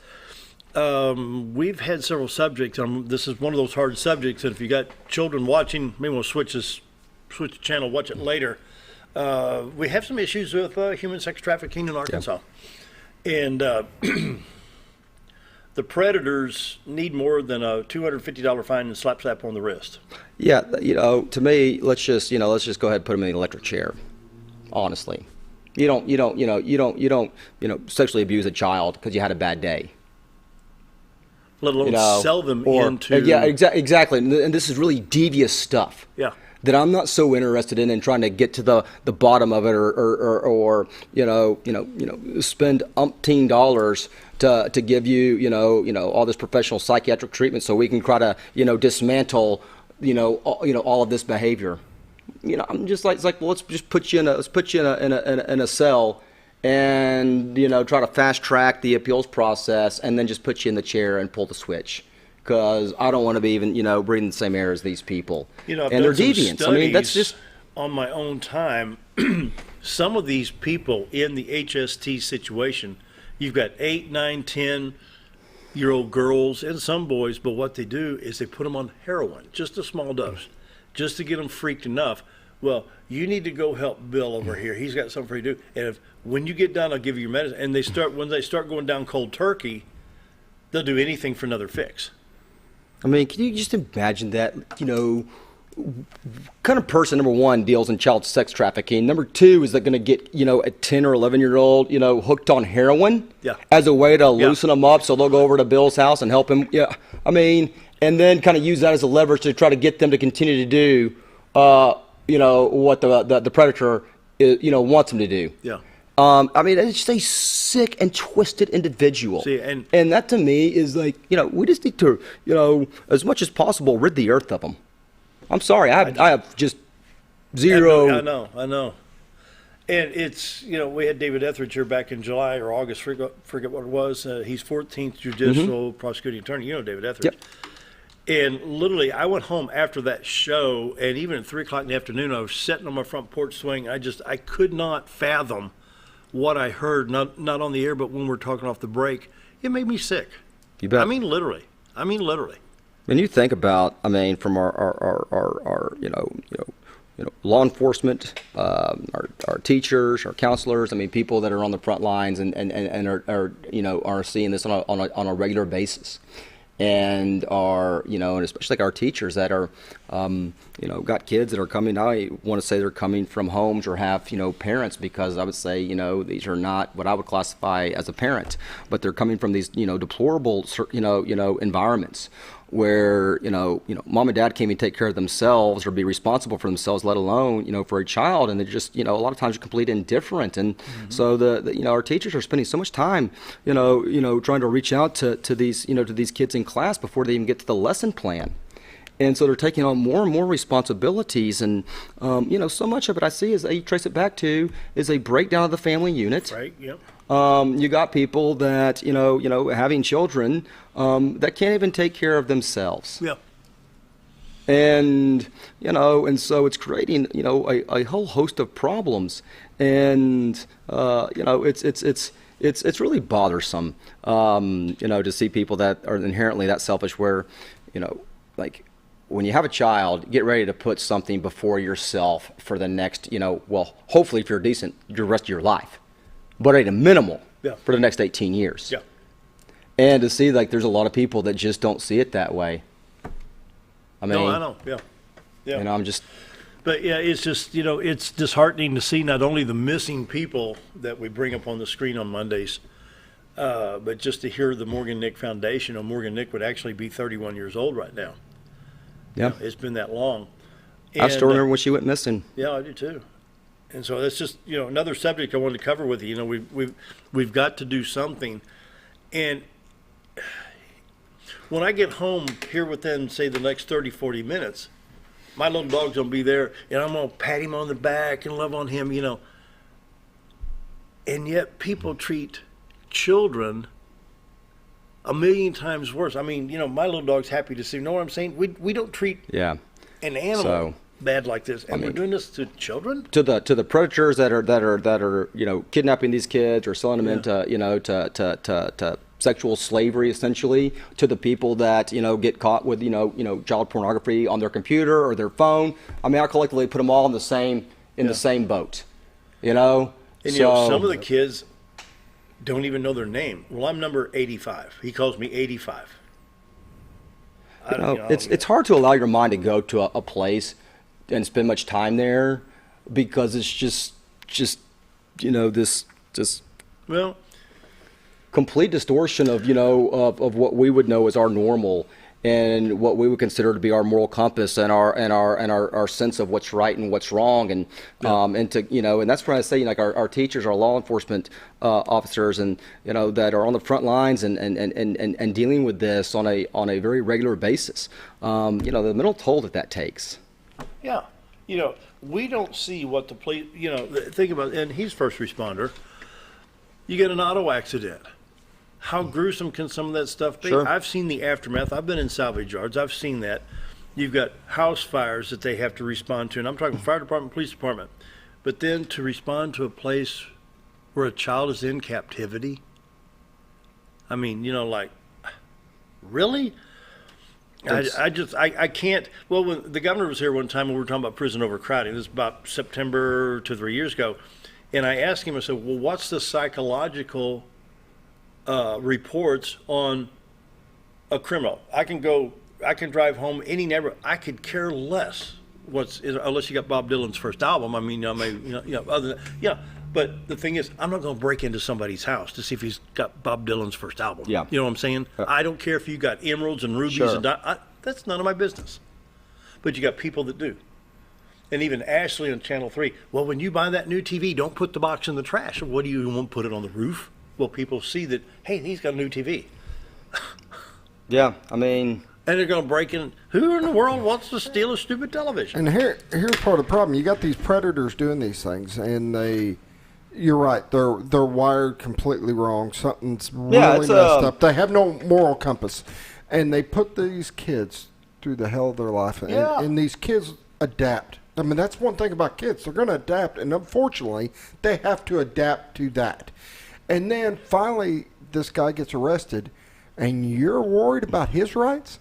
We've had several subjects. This is one of those hard subjects, and if you got children watching, maybe we'll switch the channel, watch it later. We have some issues with human sex trafficking in Arkansas. Yeah. And the predators need more than a $250 fine and slap on the wrist. Yeah, to me, let's just go ahead and put them in the electric chair. Honestly, you don't sexually abuse a child because you had a bad day. Let alone sell them into. Yeah, exactly. And this is really devious stuff. Yeah. That I'm not so interested in trying to get to the bottom of it, or spend umpteen dollars to give you all this professional psychiatric treatment so we can try to dismantle all of this behavior. I'm just like well, let's put you in a cell and try to fast track the appeals process and then just put you in the chair and pull the switch. Because I don't want to be even, breathing the same air as these people. I've and they're deviants. I mean, that's just on my own time. Some of these people in the HST situation, you've got 8, 9, 10-year-old girls and some boys, but what they do is they put them on heroin, just a small dose, just to get them freaked enough. Well, you need to go help Bill over here. He's got something for you to do. And when you get done, I'll give you your medicine. And when they start going down cold turkey, they'll do anything for another fix. I mean, can you just imagine that, kind of person, number one, deals in child sex trafficking. Number two, is that going to get, a 10 or 11-year-old, hooked on heroin as a way to loosen them up so they'll go over to Bill's house and help him? Yeah. I mean, and then kind of use that as a leverage to try to get them to continue to do, what the predator, wants them to do. Yeah. I mean, it's just a sick and twisted individual. See, and that to me is like, we just need to, as much as possible, rid the earth of them. I'm sorry, I have just zero. I know. And it's, we had David Etheridge here back in July or August, forget what it was. He's 14th Judicial Prosecuting Attorney. You know David Etheridge. Yep. And literally, I went home after that show, and even at 3 o'clock in the afternoon, I was sitting on my front porch swing. I could not fathom what I heard, not on the air, but when we're talking off the break. It made me sick. You bet. I mean, literally. When you think about, from our law enforcement, our teachers, our counselors, people that are on the front lines and are seeing this on a regular basis, and and especially like our teachers that are, got kids that are coming. I want to say they're coming from homes or have, parents, because I would say, these are not what I would classify as a parent, but they're coming from these, deplorable, environments where, mom and dad can't even take care of themselves or be responsible for themselves, let alone, for a child. And they're just, a lot of times are completely indifferent. And so our teachers are spending so much time, trying to reach out to these, to these kids in class before they even get to the lesson plan. And so they're taking on more and more responsibilities. And, so much of it I see is, you trace it back to, is a breakdown of the family unit. Right, yep. You got people that, having children that can't even take care of themselves. Yeah. And, and so it's creating, a whole host of problems. And, it's really bothersome, to see people that are inherently that selfish where, like, when you have a child, get ready to put something before yourself for the next, hopefully if you're decent, the rest of your life. But at a minimal for the next 18 years. Yeah. And to see, like, there's a lot of people that just don't see it that way. No, I know, yeah. I'm just... But, yeah, it's just, it's disheartening to see not only the missing people that we bring up on the screen on Mondays, but just to hear the Morgan Nick Foundation. Morgan Nick would actually be 31 years old right now. Yeah. It's been that long. I still remember when she went missing. Yeah, I do too. And so that's just, another subject I wanted to cover with you. We've got to do something. And when I get home here within, say, the next 30, 40 minutes, my little dog's going to be there, and I'm going to pat him on the back and love on him, And yet people treat children a million times worse. My little dog's happy to see. You know what I'm saying? We don't treat an animal bad like this, and we're doing this to children. To the predators that are kidnapping these kids or selling them into to sexual slavery, essentially, to the people that get caught with child pornography on their computer or their phone. I collectively put them all in the same boat. And some of the kids don't even know their name. Well, I'm number 85. He calls me 85. It's hard to allow your mind to go to a place and spend much time there, because it's just this complete distortion of of what we would know as our normal and what we would consider to be our moral compass and our sense of what's right and what's wrong, and and that's why I say, like, our teachers, our law enforcement officers, and that are on the front lines and dealing with this on a very regular basis. The mental toll that takes. Yeah, we don't see what the police. Think about, and he's first responder. You get an auto accident. How gruesome can some of that stuff be? Sure. I've seen the aftermath. I've been in salvage yards. I've seen that. You've got house fires that they have to respond to, and I'm talking fire department, police department. But then to respond to a place where a child is in captivity, like, really? I can't. Well, when the governor was here one time when we were talking about prison overcrowding, this was about September 2 or 3 years ago, and I asked him, I said, well, what's the psychological reports on a criminal? I can drive home any neighborhood. I could care less unless you got Bob Dylan's first album. I mean, other than, But the thing is, I'm not going to break into somebody's house to see if he's got Bob Dylan's first album. Yeah. You know what I'm saying? I don't care if you got emeralds and rubies. Sure. And that's none of my business. But you got people that do. And even Ashley on Channel 3, well, when you buy that new TV, don't put the box in the trash. What do you want to put it on the roof? Well, people see that, hey, he's got a new TV. Yeah, I mean... And they're going to break in. Who in the world wants to steal a stupid television? And here's part of the problem. You got these predators doing these things, and you're right, they're wired completely wrong. Something's really messed up. They have no moral compass. And they put these kids through the hell of their life. And these kids adapt. I mean, that's one thing about kids. They're going to adapt, and unfortunately, they have to adapt to that. And then finally, this guy gets arrested, and you're worried about his rights?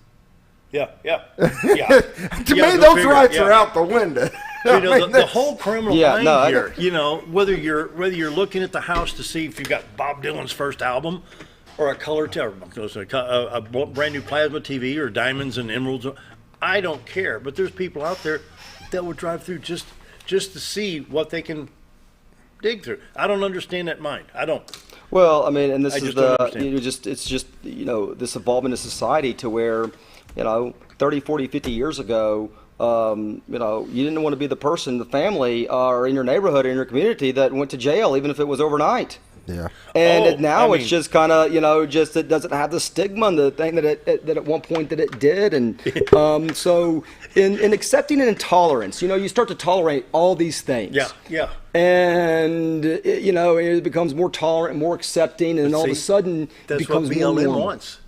Yeah. To me, those rights are out the window. The whole criminal thing here, whether you're looking at the house to see if you got Bob Dylan's first album or a color a brand new plasma TV or diamonds and emeralds, I don't care. But there's people out there that will drive through just to see what they can dig through. I don't understand that mind. I don't. Well, I mean, and this is this evolvement of society to where, 30, 40, 50 years ago, you didn't want to be the person, the family, or in your neighborhood or in your community that went to jail, even if it was overnight. Yeah. And now it's just kind of, just it doesn't have the stigma and the thing that at one point that it did. And so in accepting an intolerance, you start to tolerate all these things. Yeah. And, it becomes more tolerant, more accepting, and all of a sudden it becomes what more BLM normal. wants.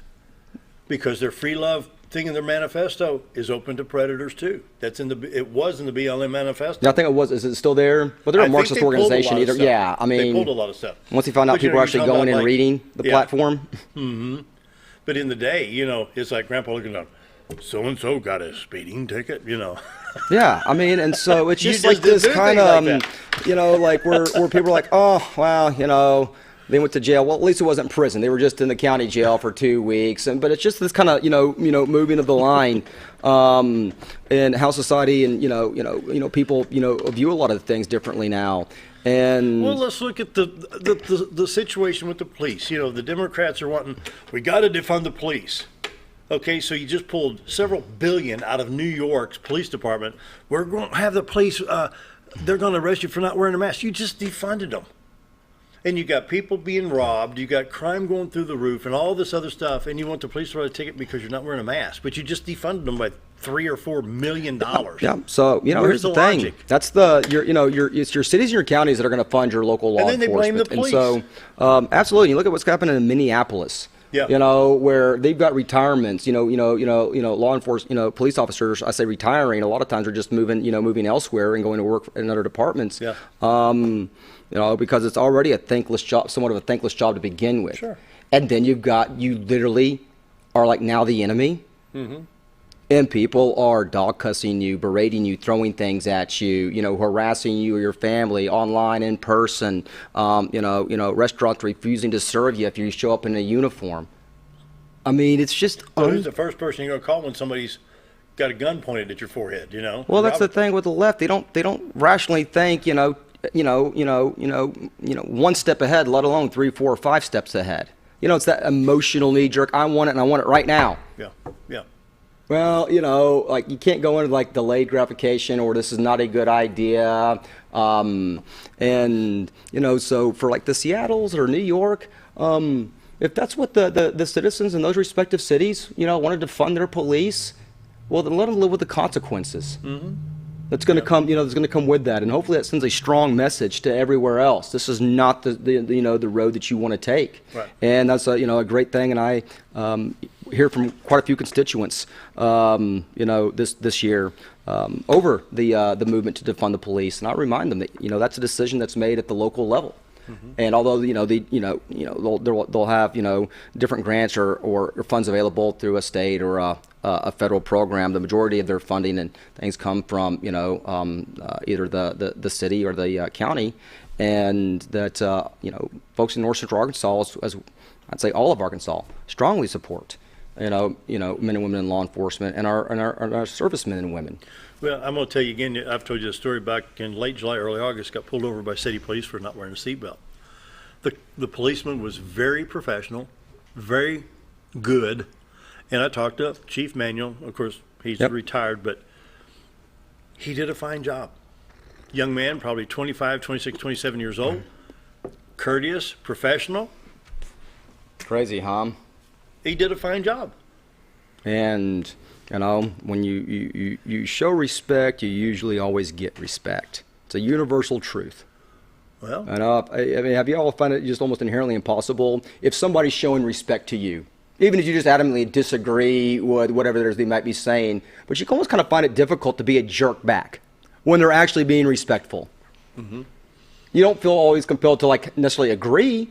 Because their free love thing in their manifesto is open to predators too. It was in the BLM manifesto. Yeah, I think it was. Is it still there? But they're a Marxist organization either. Yeah, I mean, they pulled a lot of stuff. Once you find out people are actually going and reading the platform. Mm-hmm. But in the day, it's like Grandpa looking down, so and so got a speeding ticket, Yeah, I mean, and so it's just like this kind of, like where people are like, oh, well, they went to jail. Well, at least it wasn't prison. They were just in the county jail for 2 weeks. But it's just this kind of, moving of the line, and how society and people view a lot of things differently now. And well, let's look at the situation with the police. The Democrats are wanting, we got to defund the police. Okay, so you just pulled several billion out of New York's police department. We're going to have the police. They're going to arrest you for not wearing a mask. You just defunded them. And you got people being robbed, you got crime going through the roof, and all this other stuff, and you want the police to write a ticket because you're not wearing a mask, but you just defunded them by $3 or $4 million. Yeah. So here's the thing. Logic? That's it's your cities and your counties that are going to fund your local law enforcement. And then they blame the police. And so absolutely, you look at what's happening in Minneapolis. Yeah. Where they've got retirements. Law enforcement, police officers. I say retiring. A lot of times are just moving elsewhere and going to work in other departments. Yeah. Because it's already a thankless job, somewhat of a thankless job to begin with. Sure. And then you literally are like now the enemy. Mm-hmm. And people are dog cussing you, berating you, throwing things at you, harassing you or your family online, in person, restaurants refusing to serve you if you show up in a uniform. I mean, it's just... So who's the first person you're going to call when somebody's got a gun pointed at your forehead, Well, that's the thing with the left. They don't rationally think, one step ahead, let alone 3, 4, or 5 steps ahead. It's that emotional knee jerk. I want it, and I want it right now. Yeah. Well, like you can't go into like delayed gratification or this is not a good idea. So for like the Seattles or New York, if that's what the citizens in those respective cities, wanted to fund their police, well, then let them live with the consequences. Mm-hmm. That's going to come, that's going to come with that, and hopefully that sends a strong message to everywhere else. This is not the road that you want to take, right. And that's a great thing. And I hear from quite a few constituents, this year over the movement to defund the police, and I remind them that that's a decision that's made at the local level. Mm-hmm. And although they'll have different grants or funds available through a state or a federal program, the majority of their funding and things come from either the city or the county, and that folks in North Central Arkansas, as I'd say all of Arkansas, strongly support. men and women in law enforcement, and our servicemen and women. Well, I'm going to tell you again, I've told you a story back in late July, early August, got pulled over by city police for not wearing a seatbelt. The policeman was very professional, very good, and I talked to Chief Manuel. Of course, he's retired, but he did a fine job. Young man, probably 25, 26, 27 years old, courteous, professional. Crazy, huh? He did a fine job. And when you show respect, you usually always get respect. It's a universal truth. Well, I mean, have you all found it just almost inherently impossible if somebody's showing respect to you, even if you just adamantly disagree with whatever it is they might be saying, but you can almost kind of find it difficult to be a jerk back when they're actually being respectful. Mm-hmm. You don't feel always compelled to necessarily agree,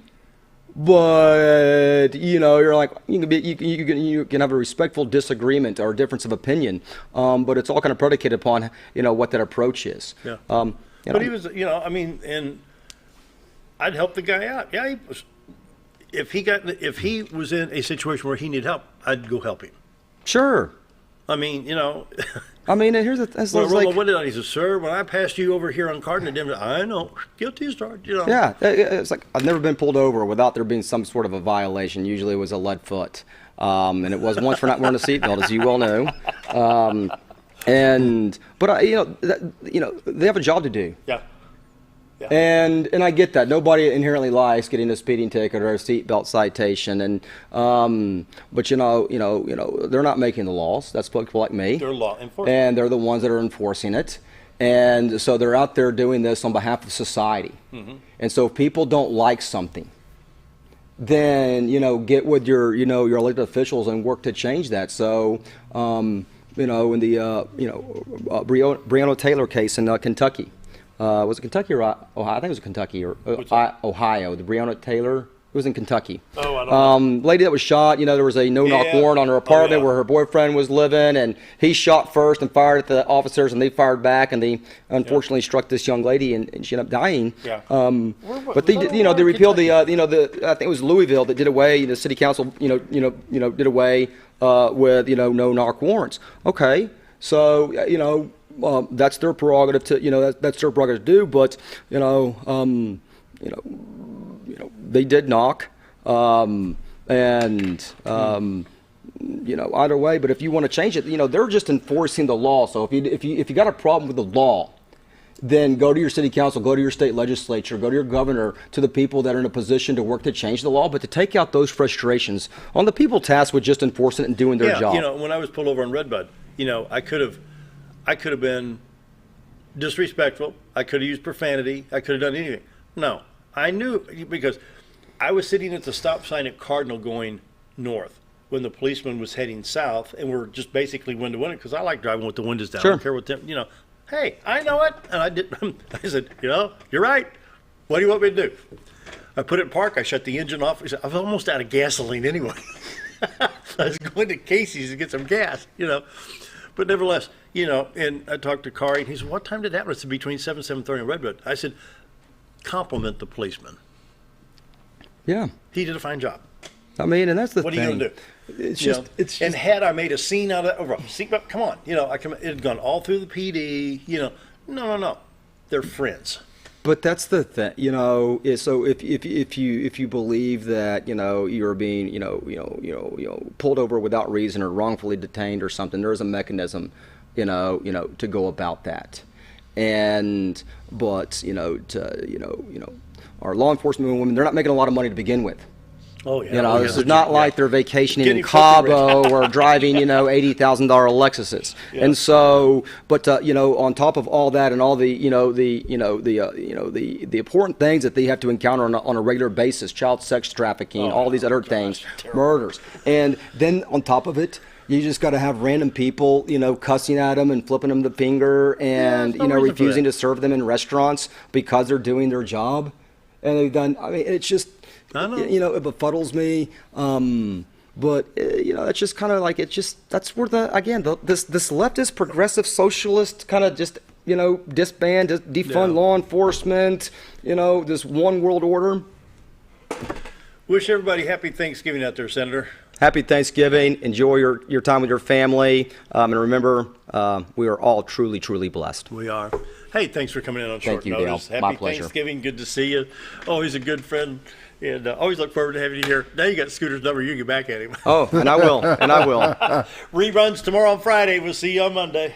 but you're like you can have a respectful disagreement or a difference of opinion, but it's all kind of predicated upon what that approach is. Yeah. But he was, and I'd help the guy out. Yeah, if he was in a situation where he needed help, I'd go help him. Sure. I mean, and here's the thing. What did I? He said, "Sir, when I passed you over here on Cardinal, I know, guilty as charged." Yeah, it's like I've never been pulled over without there being some sort of a violation. Usually, it was a lead foot, and it was once for not wearing a seatbelt, as you well know. They have a job to do. Yeah. Yeah. And I get that. Nobody inherently likes getting a speeding ticket or a seatbelt citation, but they're not making the laws. That's people like me. They're law enforcement, and they're the ones that are enforcing it. And so they're out there doing this on behalf of society. Mm-hmm. And so if people don't like something, then get with your elected officials and work to change that. So in the Breonna Taylor case in Kentucky. Was it Kentucky or Ohio? I think it was Kentucky or Ohio. The Breonna Taylor. It was in Kentucky. Oh, I don't know. Lady that was shot. There was a no-knock warrant on her apartment where her boyfriend was living, and he shot first and fired at the officers, and they fired back, and they unfortunately struck this young lady, and she ended up dying. Yeah. But they repealed I think it was Louisville that did away. The city council, did away with no-knock warrants. Okay, so that's their prerogative to that's their prerogative to do, but they did knock, either way. But if you want to change it, they're just enforcing the law. So if you got a problem with the law, then go to your city council, go to your state legislature, go to your governor, to the people that are in a position to work to change the law, but to take out those frustrations on the people tasked with just enforcing it and doing their job. When I was pulled over on Redbud, I could have been disrespectful. I could have used profanity. I could have done anything. No, I knew, because I was sitting at the stop sign at Cardinal going north when the policeman was heading south, and we're just basically window to window, because I like driving with the windows down. Sure. I don't care what them, hey, I know it. And I did. I said, you're right. What do you want me to do? I put it in park. I shut the engine off. I said, I was almost out of gasoline anyway. I was going to Casey's to get some gas, But nevertheless, and I talked to Kari, and he said, what time did that happen? I said, between 7:30 on Redwood. I said, compliment the policeman. Yeah. He did a fine job. I mean, and that's the what thing. What are you going to do? It's just, and had I made a scene out of it, come on, it had gone all through the PD, no. They're friends. But that's the thing, so if you believe that, you're being, pulled over without reason or wrongfully detained or something, there is a mechanism, to go about that. But our law enforcement women, they're not making a lot of money to begin with. Oh yeah. This is not like they're vacationing in Cabo or driving, $80,000 Lexuses. Yeah. And so, but on top of all that and all the important things that they have to encounter on a regular basis, child sex trafficking, all these other things, murders, and then on top of it, you just got to have random people, cussing at them and flipping them the finger and refusing to serve them in restaurants because they're doing their job, and they've done. I mean, it's just. I know. It befuddles me. But it's just kind of like that's where this leftist progressive socialist kind of just disband, defund law enforcement. This one world order. Wish everybody happy Thanksgiving out there, Senator. Happy Thanksgiving. Enjoy your time with your family. And remember, we are all truly, truly blessed. We are. Hey, thanks for coming in on short Thank you, notice. Dale. Happy My pleasure. Thanksgiving. Good to see you. Always a good friend. And always look forward to having you here. Now you got Scooter's number. You can get back at him. Oh, and I will. And I will. Reruns tomorrow on Friday. We'll see you on Monday.